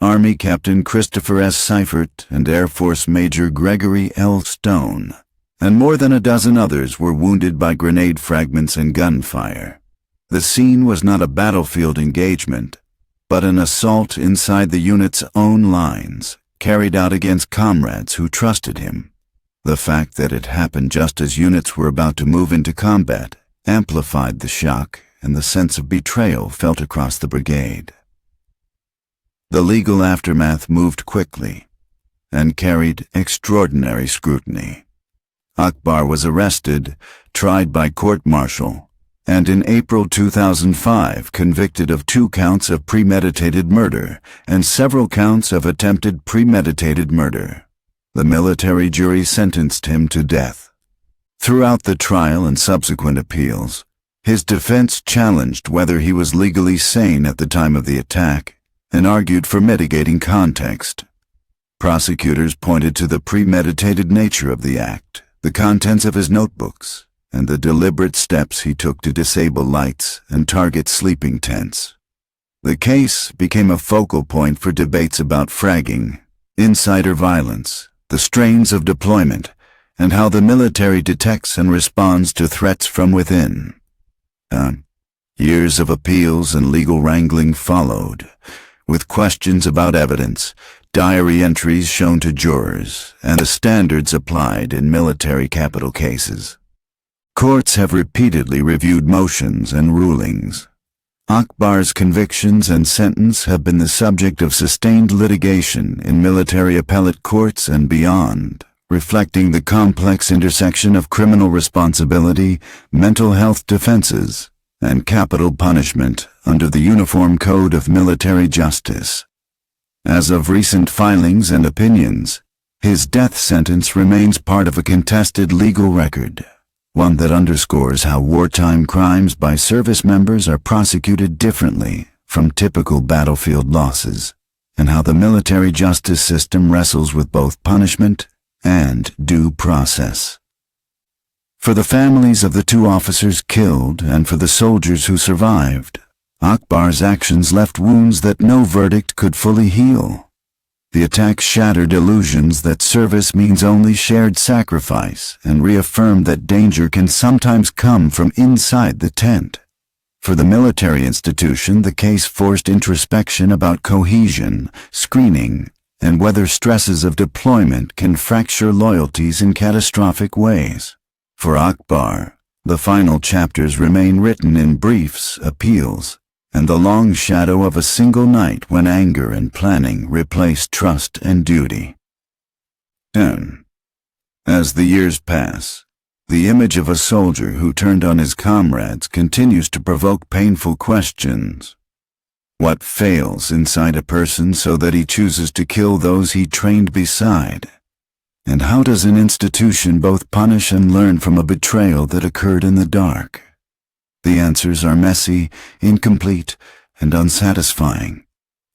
Army Captain Christopher S. Seifert and Air Force Major Gregory L. Stone, and more than a dozen others were wounded by grenade fragments and gunfire. The scene was not a battlefield engagement, but an assault inside the unit's own lines, carried out against comrades who trusted him. The fact that it happened just as units were about to move into combat amplified the shock and the sense of betrayal felt across the brigade. The legal aftermath moved quickly and carried extraordinary scrutiny. Akbar was arrested, tried by court-martial, and in April 2005 convicted of 2 counts of premeditated murder and several counts of attempted premeditated murder. The military jury sentenced him to death. Throughout the trial and subsequent appeals, his defense challenged whether he was legally sane at the time of the attack and argued for mitigating context. Prosecutors pointed to the premeditated nature of the act, the contents of his notebooks, and the deliberate steps he took to disable lights and target sleeping tents. The case became a focal point for debates about fragging, insider violence, the strains of deployment, and how the military detects and responds to threats from within. Years of appeals and legal wrangling followed, with questions about evidence, diary entries shown to jurors, and the standards applied in military capital cases. Courts have repeatedly reviewed motions and rulings. Akbar's convictions and sentence have been the subject of sustained litigation in military appellate courts and beyond, reflecting the complex intersection of criminal responsibility, mental health defenses, and capital punishment under the Uniform Code of Military Justice. As of recent filings and opinions, his death sentence remains part of a contested legal record, one that underscores how wartime crimes by service members are prosecuted differently from typical battlefield losses, and how the military justice system wrestles with both punishment and due process. For the families of the 2 officers killed and for the soldiers who survived, Akbar's actions left wounds that no verdict could fully heal. The attack shattered illusions that service means only shared sacrifice and reaffirmed that danger can sometimes come from inside the tent. For the military institution, the case forced introspection about cohesion, screening, and whether stresses of deployment can fracture loyalties in catastrophic ways. For Akbar, the final chapters remain written in briefs, appeals, and the long shadow of a single night when anger and planning replaced trust and duty. 10. As the years pass, the image of a soldier who turned on his comrades continues to provoke painful questions. What fails inside a person so that he chooses to kill those he trained beside? And how does an institution both punish and learn from a betrayal that occurred in the dark? The answers are messy, incomplete, and unsatisfying,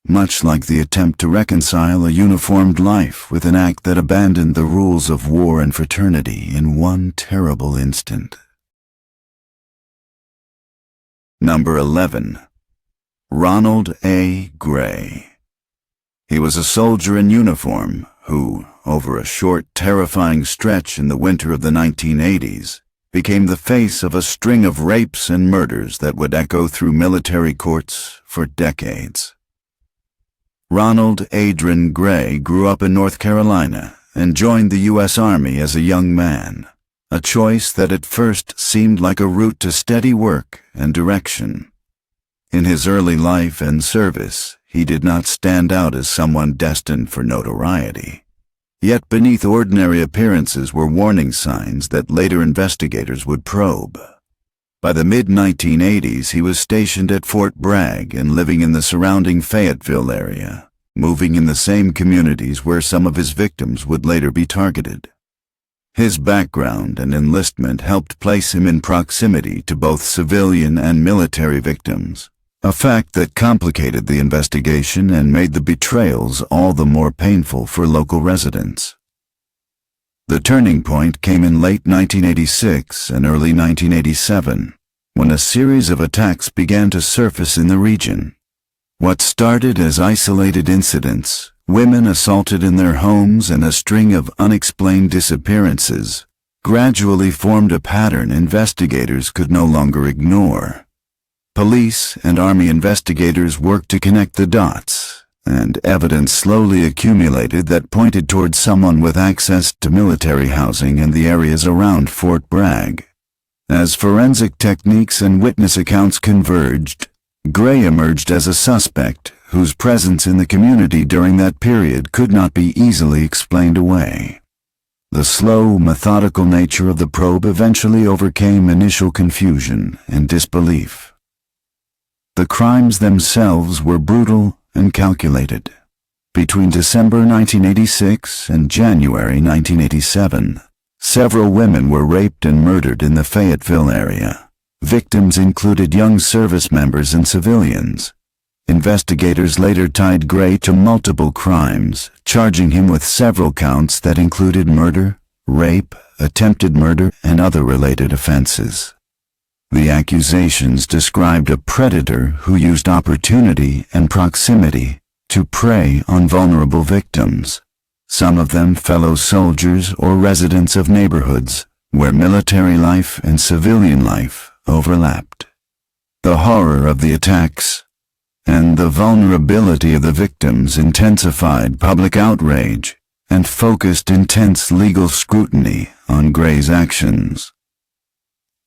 much like the attempt to reconcile a uniformed life with an act that abandoned the rules of war and fraternity in one terrible instant. Number 11. Ronald A. Gray. He was a soldier in uniform who, over a short, terrifying stretch in the winter of the 1980s, became the face of a string of rapes and murders that would echo through military courts for decades. Ronald Adrian Gray grew up in North Carolina and joined the U.S. Army as a young man, a choice that at first seemed like a route to steady work and direction. In his early life and service, he did not stand out as someone destined for notoriety. Yet beneath ordinary appearances were warning signs that later investigators would probe. By the mid-1980s, he was stationed at Fort Bragg and living in the surrounding Fayetteville area, moving in the same communities where some of his victims would later be targeted. His background and enlistment helped place him in proximity to both civilian and military victims, a fact that complicated the investigation and made the betrayals all the more painful for local residents. The turning point came in late 1986 and early 1987, when a series of attacks began to surface in the region. What started as isolated incidents, women assaulted in their homes and a string of unexplained disappearances, gradually formed a pattern investigators could no longer ignore. Police and Army investigators worked to connect the dots, and evidence slowly accumulated that pointed towards someone with access to military housing in the areas around Fort Bragg. As forensic techniques and witness accounts converged, Gray emerged as a suspect whose presence in the community during that period could not be easily explained away. The slow, methodical nature of the probe eventually overcame initial confusion and disbelief. The crimes themselves were brutal and calculated. Between December 1986 and January 1987, several women were raped and murdered in the Fayetteville area. Victims included young service members and civilians. Investigators later tied Gray to multiple crimes, charging him with several counts that included murder, rape, attempted murder, and other related offenses. The accusations described a predator who used opportunity and proximity to prey on vulnerable victims, some of them fellow soldiers or residents of neighborhoods where military life and civilian life overlapped. The horror of the attacks and the vulnerability of the victims intensified public outrage and focused intense legal scrutiny on Gray's actions.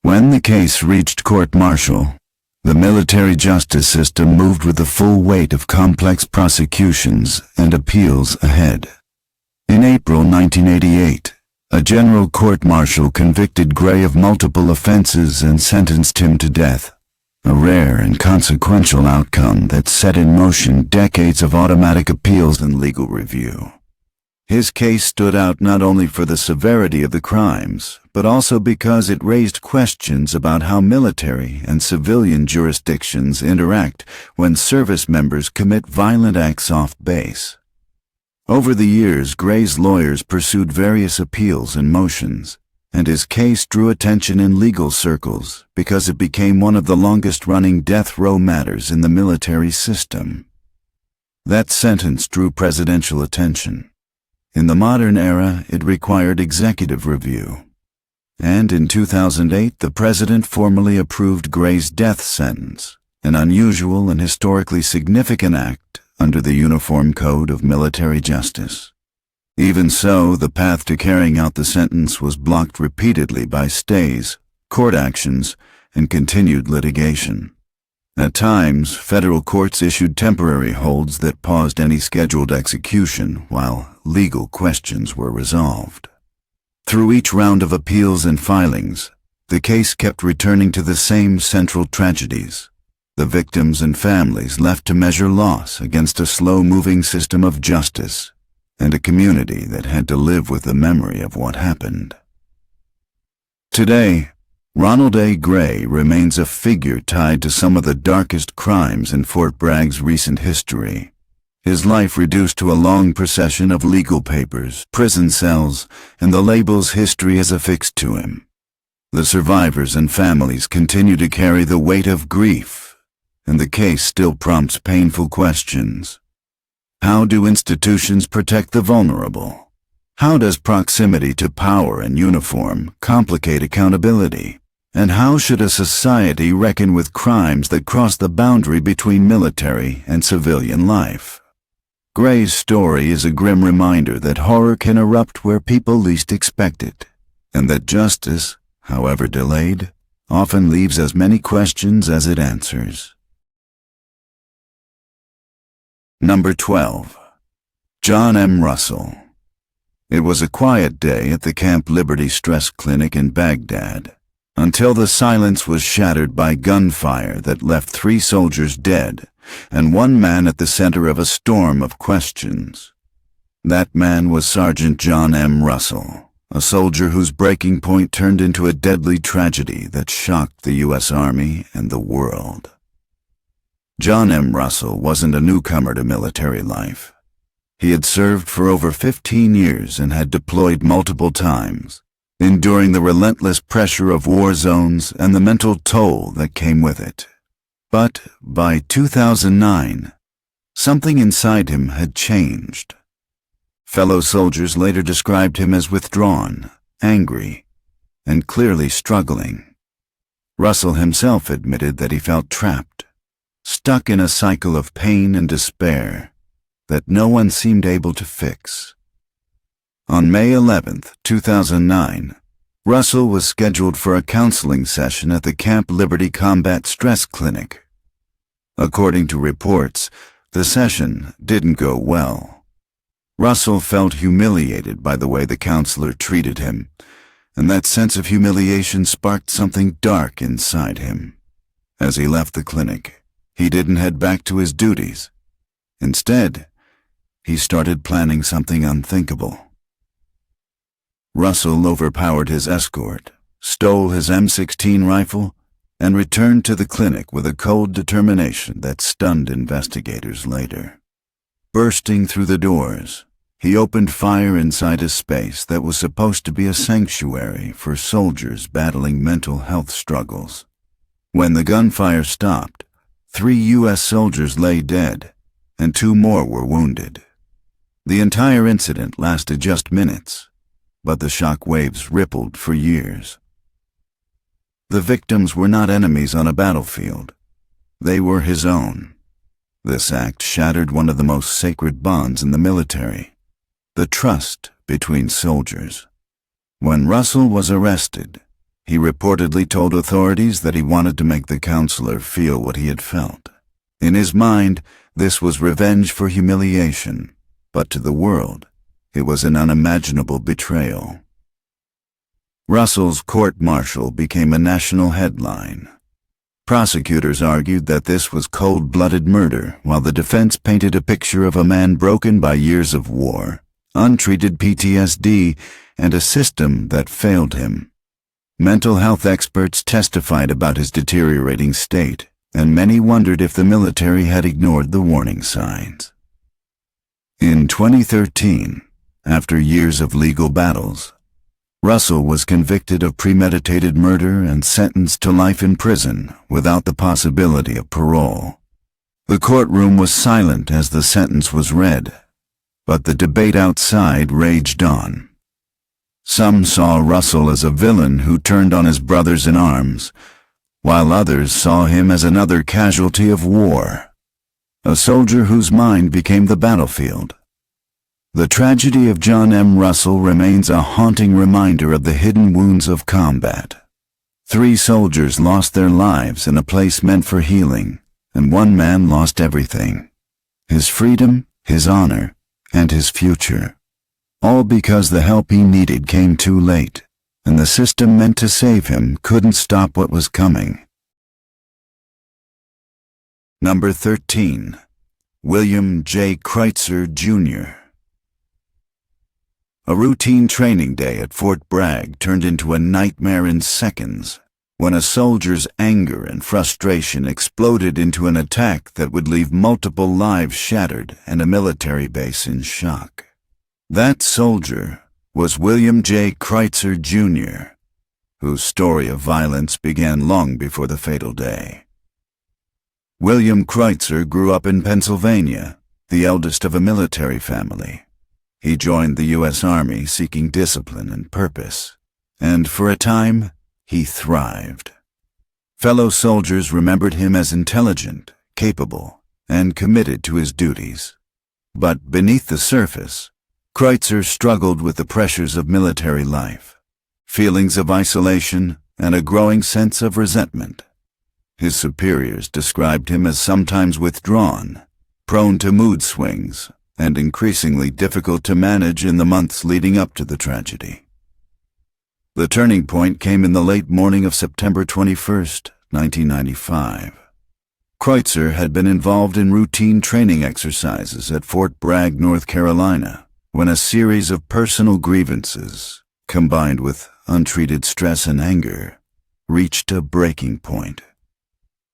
When the case reached court-martial, the military justice system moved with the full weight of complex prosecutions and appeals ahead. In April 1988, a general court-martial convicted Gray of multiple offenses and sentenced him to death, a rare and consequential outcome that set in motion decades of automatic appeals and legal review. His case stood out not only for the severity of the crimes, but also because it raised questions about how military and civilian jurisdictions interact when service members commit violent acts off base. Over the years, Gray's lawyers pursued various appeals and motions, and his case drew attention in legal circles because it became one of the longest-running death row matters in the military system. That sentence drew presidential attention. In the modern era, it required executive review. And in 2008, the president formally approved Gray's death sentence, an unusual and historically significant act under the Uniform Code of Military Justice. Even so, the path to carrying out the sentence was blocked repeatedly by stays, court actions, and continued litigation. At times, federal courts issued temporary holds that paused any scheduled execution while legal questions were resolved. Through each round of appeals and filings, the case kept returning to the same central tragedies, the victims and families left to measure loss against a slow-moving system of justice and a community that had to live with the memory of what happened. Today, Ronald A. Gray remains a figure tied to some of the darkest crimes in Fort Bragg's recent history. His life reduced to a long procession of legal papers, prison cells, and the labels history has affixed to him. The survivors and families continue to carry the weight of grief, and the case still prompts painful questions. How do institutions protect the vulnerable? How does proximity to power and uniform complicate accountability? And how should a society reckon with crimes that cross the boundary between military and civilian life? Gray's story is a grim reminder that horror can erupt where people least expect it, and that justice, however delayed, often leaves as many questions as it answers. Number 12. John M. Russell. It was a quiet day at the Camp Liberty Stress Clinic in Baghdad, until the silence was shattered by gunfire that left 3 soldiers dead and 1 man at the center of a storm of questions. That man was Sergeant John M. Russell, a soldier whose breaking point turned into a deadly tragedy that shocked the U.S. Army and the world. John M. Russell wasn't a newcomer to military life. He had served for over 15 years and had deployed multiple times, enduring the relentless pressure of war zones and the mental toll that came with it. But by 2009, something inside him had changed. Fellow soldiers later described him as withdrawn, angry, and clearly struggling. Russell himself admitted that he felt trapped, stuck in a cycle of pain and despair that no one seemed able to fix. On May 11, 2009, Russell was scheduled for a counseling session at the Camp Liberty Combat Stress Clinic. According to reports, the session didn't go well. Russell felt humiliated by the way the counselor treated him, and that sense of humiliation sparked something dark inside him. As he left the clinic, he didn't head back to his duties. Instead, he started planning something unthinkable. Russell overpowered his escort, stole his M16 rifle, and returned to the clinic with a cold determination that stunned investigators later. Bursting through the doors, he opened fire inside a space that was supposed to be a sanctuary for soldiers battling mental health struggles. When the gunfire stopped, 3 U.S. soldiers lay dead, and 2 more were wounded. The entire incident lasted just minutes, but the shock waves rippled for years. The victims were not enemies on a battlefield. They were his own. This act shattered one of the most sacred bonds in the military, the trust between soldiers. When Russell was arrested, he reportedly told authorities that he wanted to make the counselor feel what he had felt. In his mind, this was revenge for humiliation, but to the world, it was an unimaginable betrayal. Russell's court-martial became a national headline. Prosecutors argued that this was cold-blooded murder, while the defense painted a picture of a man broken by years of war, untreated PTSD, and a system that failed him. Mental health experts testified about his deteriorating state, and many wondered if the military had ignored the warning signs. In 2013, after years of legal battles, Russell was convicted of premeditated murder and sentenced to life in prison without the possibility of parole. The courtroom was silent as the sentence was read, but the debate outside raged on. Some saw Russell as a villain who turned on his brothers in arms, while others saw him as another casualty of war, a soldier whose mind became the battlefield. The tragedy of John M. Russell remains a haunting reminder of the hidden wounds of combat. 3 soldiers lost their lives in a place meant for healing, and 1 man lost everything: his freedom, his honor, and his future. All because the help he needed came too late, and the system meant to save him couldn't stop what was coming. Number 13. William J. Kreitzer, Jr. A routine training day at Fort Bragg turned into a nightmare in seconds, when a soldier's anger and frustration exploded into an attack that would leave multiple lives shattered and a military base in shock. That soldier was William J. Kreitzer, Jr., whose story of violence began long before the fatal day. William Kreitzer grew up in Pennsylvania, the eldest of a military family. He joined the U.S. Army seeking discipline and purpose, and for a time, he thrived. Fellow soldiers remembered him as intelligent, capable, and committed to his duties. But beneath the surface, Kreitzer struggled with the pressures of military life, feelings of isolation, and a growing sense of resentment. His superiors described him as sometimes withdrawn, prone to mood swings, and increasingly difficult to manage in the months leading up to the tragedy. The turning point came in the late morning of September 21st, 1995. Kreitzer had been involved in routine training exercises at Fort Bragg, North Carolina, when a series of personal grievances, combined with untreated stress and anger, reached a breaking point.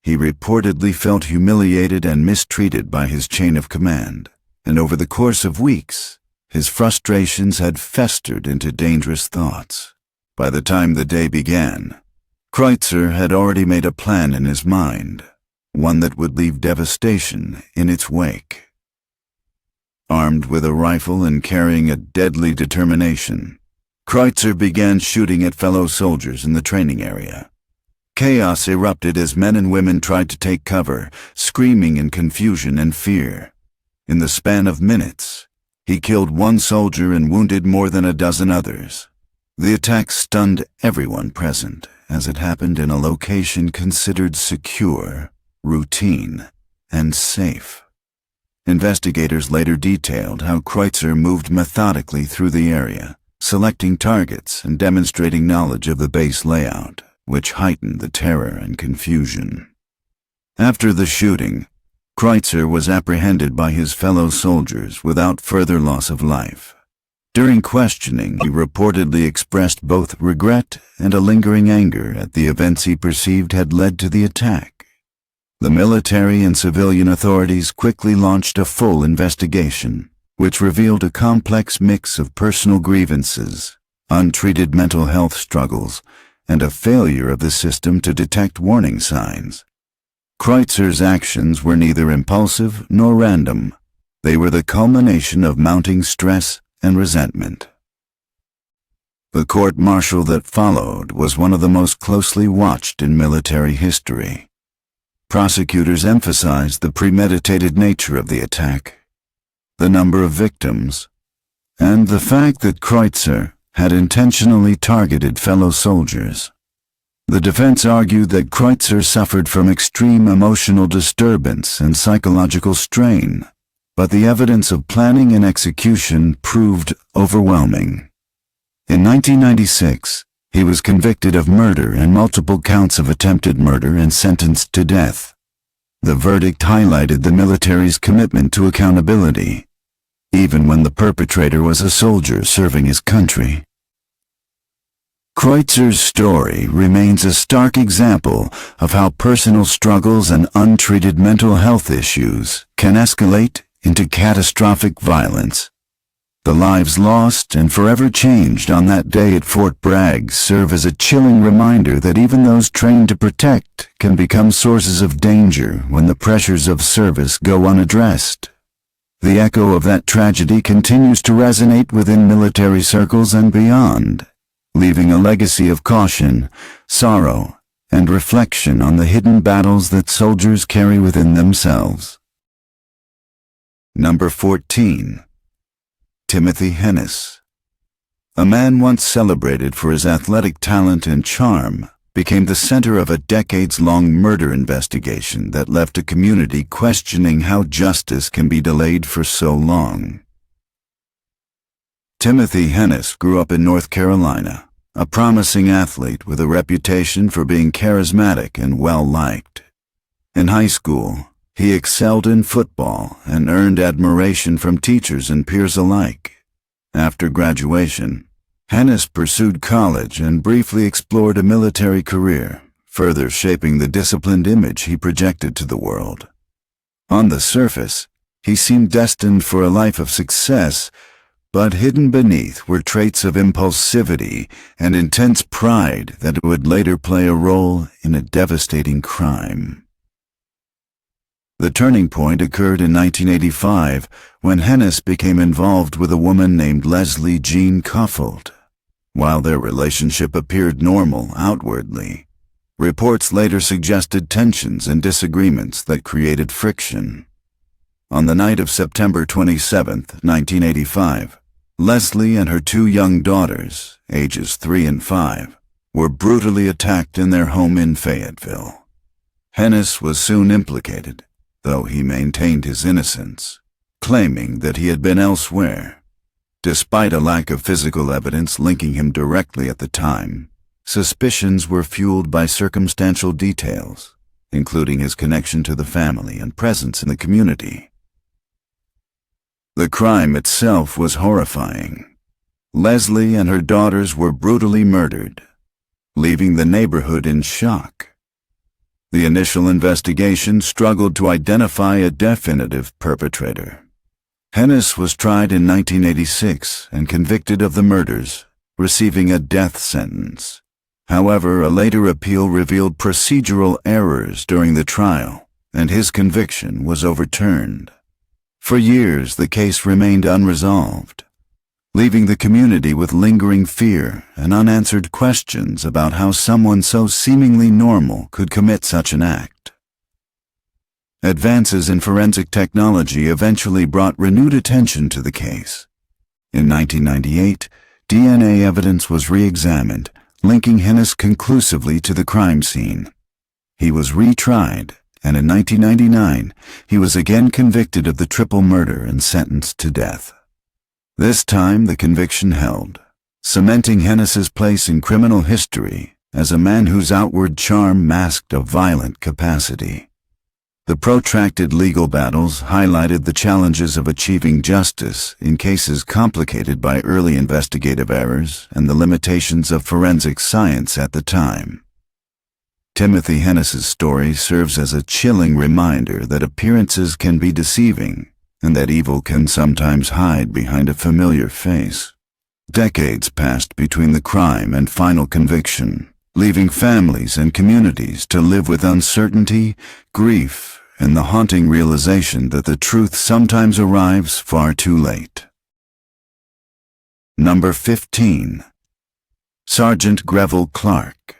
He reportedly felt humiliated and mistreated by his chain of command, and over the course of weeks, his frustrations had festered into dangerous thoughts. By the time the day began, Kreitzer had already made a plan in his mind, one that would leave devastation in its wake. Armed with a rifle and carrying a deadly determination, Kreitzer began shooting at fellow soldiers in the training area. Chaos erupted as men and women tried to take cover, screaming in confusion and fear. In the span of minutes, he killed one soldier and wounded more than a dozen others. The attack stunned everyone present, as it happened in a location considered secure, routine, and safe. Investigators later detailed how Kreitzer moved methodically through the area, selecting targets and demonstrating knowledge of the base layout, which heightened the terror and confusion. After the shooting, Kreitzer was apprehended by his fellow soldiers without further loss of life. During questioning, he reportedly expressed both regret and a lingering anger at the events he perceived had led to the attack. The military and civilian authorities quickly launched a full investigation, which revealed a complex mix of personal grievances, untreated mental health struggles, and a failure of the system to detect warning signs. Kreitzer's actions were neither impulsive nor random. They were the culmination of mounting stress and resentment. The court-martial that followed was one of the most closely watched in military history. Prosecutors emphasized the premeditated nature of the attack, the number of victims, and the fact that Kreitzer had intentionally targeted fellow soldiers. The defense argued that Kreitzer suffered from extreme emotional disturbance and psychological strain, but the evidence of planning and execution proved overwhelming. In 1996, he was convicted of murder and multiple counts of attempted murder and sentenced to death. The verdict highlighted the military's commitment to accountability, even when the perpetrator was a soldier serving his country. Kreitzer's story remains a stark example of how personal struggles and untreated mental health issues can escalate into catastrophic violence. The lives lost and forever changed on that day at Fort Bragg serve as a chilling reminder that even those trained to protect can become sources of danger when the pressures of service go unaddressed. The echo of that tragedy continues to resonate within military circles and beyond, leaving a legacy of caution, sorrow, and reflection on the hidden battles that soldiers carry within themselves. Number 14. Timothy Hennis. A man once celebrated for his athletic talent and charm became the center of a decades-long murder investigation that left a community questioning how justice can be delayed for so long. Timothy Hennis grew up in North Carolina, a promising athlete with a reputation for being charismatic and well-liked. In high school, he excelled in football and earned admiration from teachers and peers alike. After graduation, Hennis pursued college and briefly explored a military career, further shaping the disciplined image he projected to the world. On the surface, he seemed destined for a life of success, but hidden beneath were traits of impulsivity and intense pride that would later play a role in a devastating crime. The turning point occurred in 1985 when Hennis became involved with a woman named Leslie Jean Kuffold. While their relationship appeared normal outwardly, reports later suggested tensions and disagreements that created friction. On the night of September 27, 1985, Leslie and her two young daughters, ages 3 and 5, were brutally attacked in their home in Fayetteville. Hennis was soon implicated, though he maintained his innocence, claiming that he had been elsewhere. Despite a lack of physical evidence linking him directly at the time, suspicions were fueled by circumstantial details, including his connection to the family and presence in the community. The crime itself was horrifying. Leslie and her daughters were brutally murdered, leaving the neighborhood in shock. The initial investigation struggled to identify a definitive perpetrator. Hennis was tried in 1986 and convicted of the murders, receiving a death sentence. However, a later appeal revealed procedural errors during the trial, and his conviction was overturned. For years, the case remained unresolved, leaving the community with lingering fear and unanswered questions about how someone so seemingly normal could commit such an act. Advances in forensic technology eventually brought renewed attention to the case. In 1998, DNA evidence was re-examined, linking Hennis conclusively to the crime scene. He was retried, and in 1999, he was again convicted of the triple murder and sentenced to death. This time the conviction held, cementing Hennis's place in criminal history as a man whose outward charm masked a violent capacity. The protracted legal battles highlighted the challenges of achieving justice in cases complicated by early investigative errors and the limitations of forensic science at the time. Timothy Hennis's story serves as a chilling reminder that appearances can be deceiving and that evil can sometimes hide behind a familiar face. Decades passed between the crime and final conviction, leaving families and communities to live with uncertainty, grief, and the haunting realization that the truth sometimes arrives far too late. Number 15. Sergeant Greville Clark,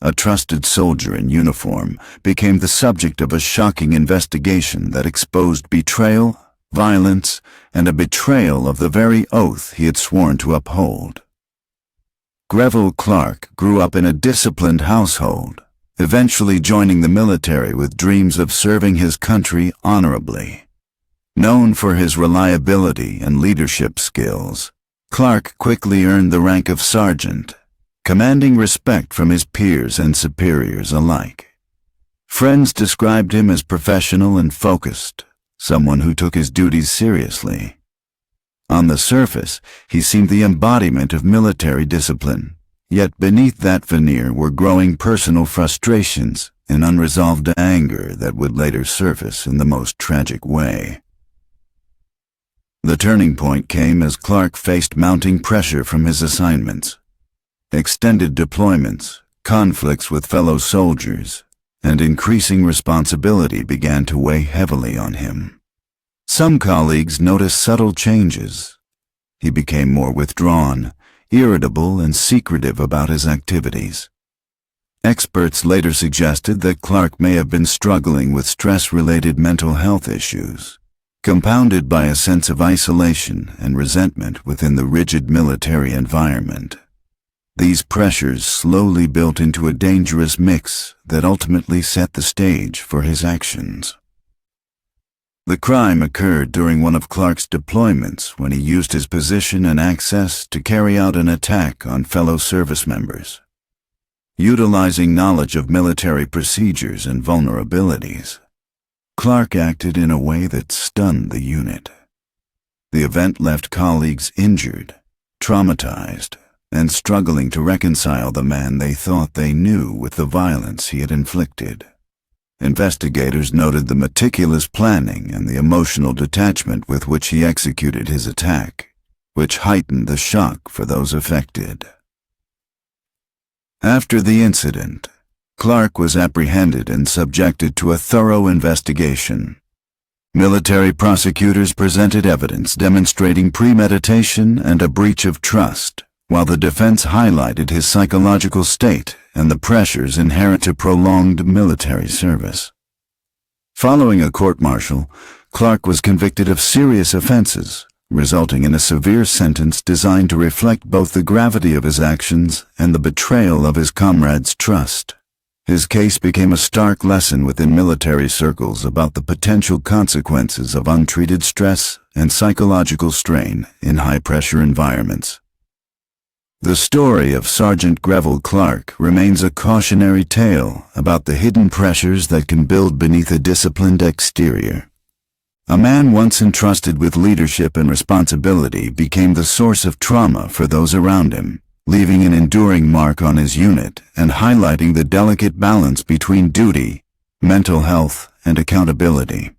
a trusted soldier in uniform, became the subject of a shocking investigation that exposed betrayal, violence, and a betrayal of the very oath he had sworn to uphold. Greville Clark grew up in a disciplined household, eventually joining the military with dreams of serving his country honorably. Known for his reliability and leadership skills, Clark quickly earned the rank of sergeant, commanding respect from his peers and superiors alike. Friends described him as professional and focused, someone who took his duties seriously. On the surface, he seemed the embodiment of military discipline, yet beneath that veneer were growing personal frustrations and unresolved anger that would later surface in the most tragic way. The turning point came as Clark faced mounting pressure from his assignments. Extended deployments, conflicts with fellow soldiers, and increasing responsibility began to weigh heavily on him. Some colleagues noticed subtle changes. He became more withdrawn, irritable, and secretive about his activities. Experts later suggested that Clark may have been struggling with stress-related mental health issues, compounded by a sense of isolation and resentment within the rigid military environment. These pressures slowly built into a dangerous mix that ultimately set the stage for his actions. The crime occurred during one of Clark's deployments when he used his position and access to carry out an attack on fellow service members. Utilizing knowledge of military procedures and vulnerabilities, Clark acted in a way that stunned the unit. The event left colleagues injured, traumatized, and struggling to reconcile the man they thought they knew with the violence he had inflicted. Investigators noted the meticulous planning and the emotional detachment with which he executed his attack, which heightened the shock for those affected. After the incident, Clark was apprehended and subjected to a thorough investigation. Military prosecutors presented evidence demonstrating premeditation and a breach of trust, while the defense highlighted his psychological state and the pressures inherent to prolonged military service. Following a court-martial, Clark was convicted of serious offenses, resulting in a severe sentence designed to reflect both the gravity of his actions and the betrayal of his comrades' trust. His case became a stark lesson within military circles about the potential consequences of untreated stress and psychological strain in high-pressure environments. The story of Sergeant Greville Clark remains a cautionary tale about the hidden pressures that can build beneath a disciplined exterior. A man once entrusted with leadership and responsibility became the source of trauma for those around him, leaving an enduring mark on his unit and highlighting the delicate balance between duty, mental health, and accountability.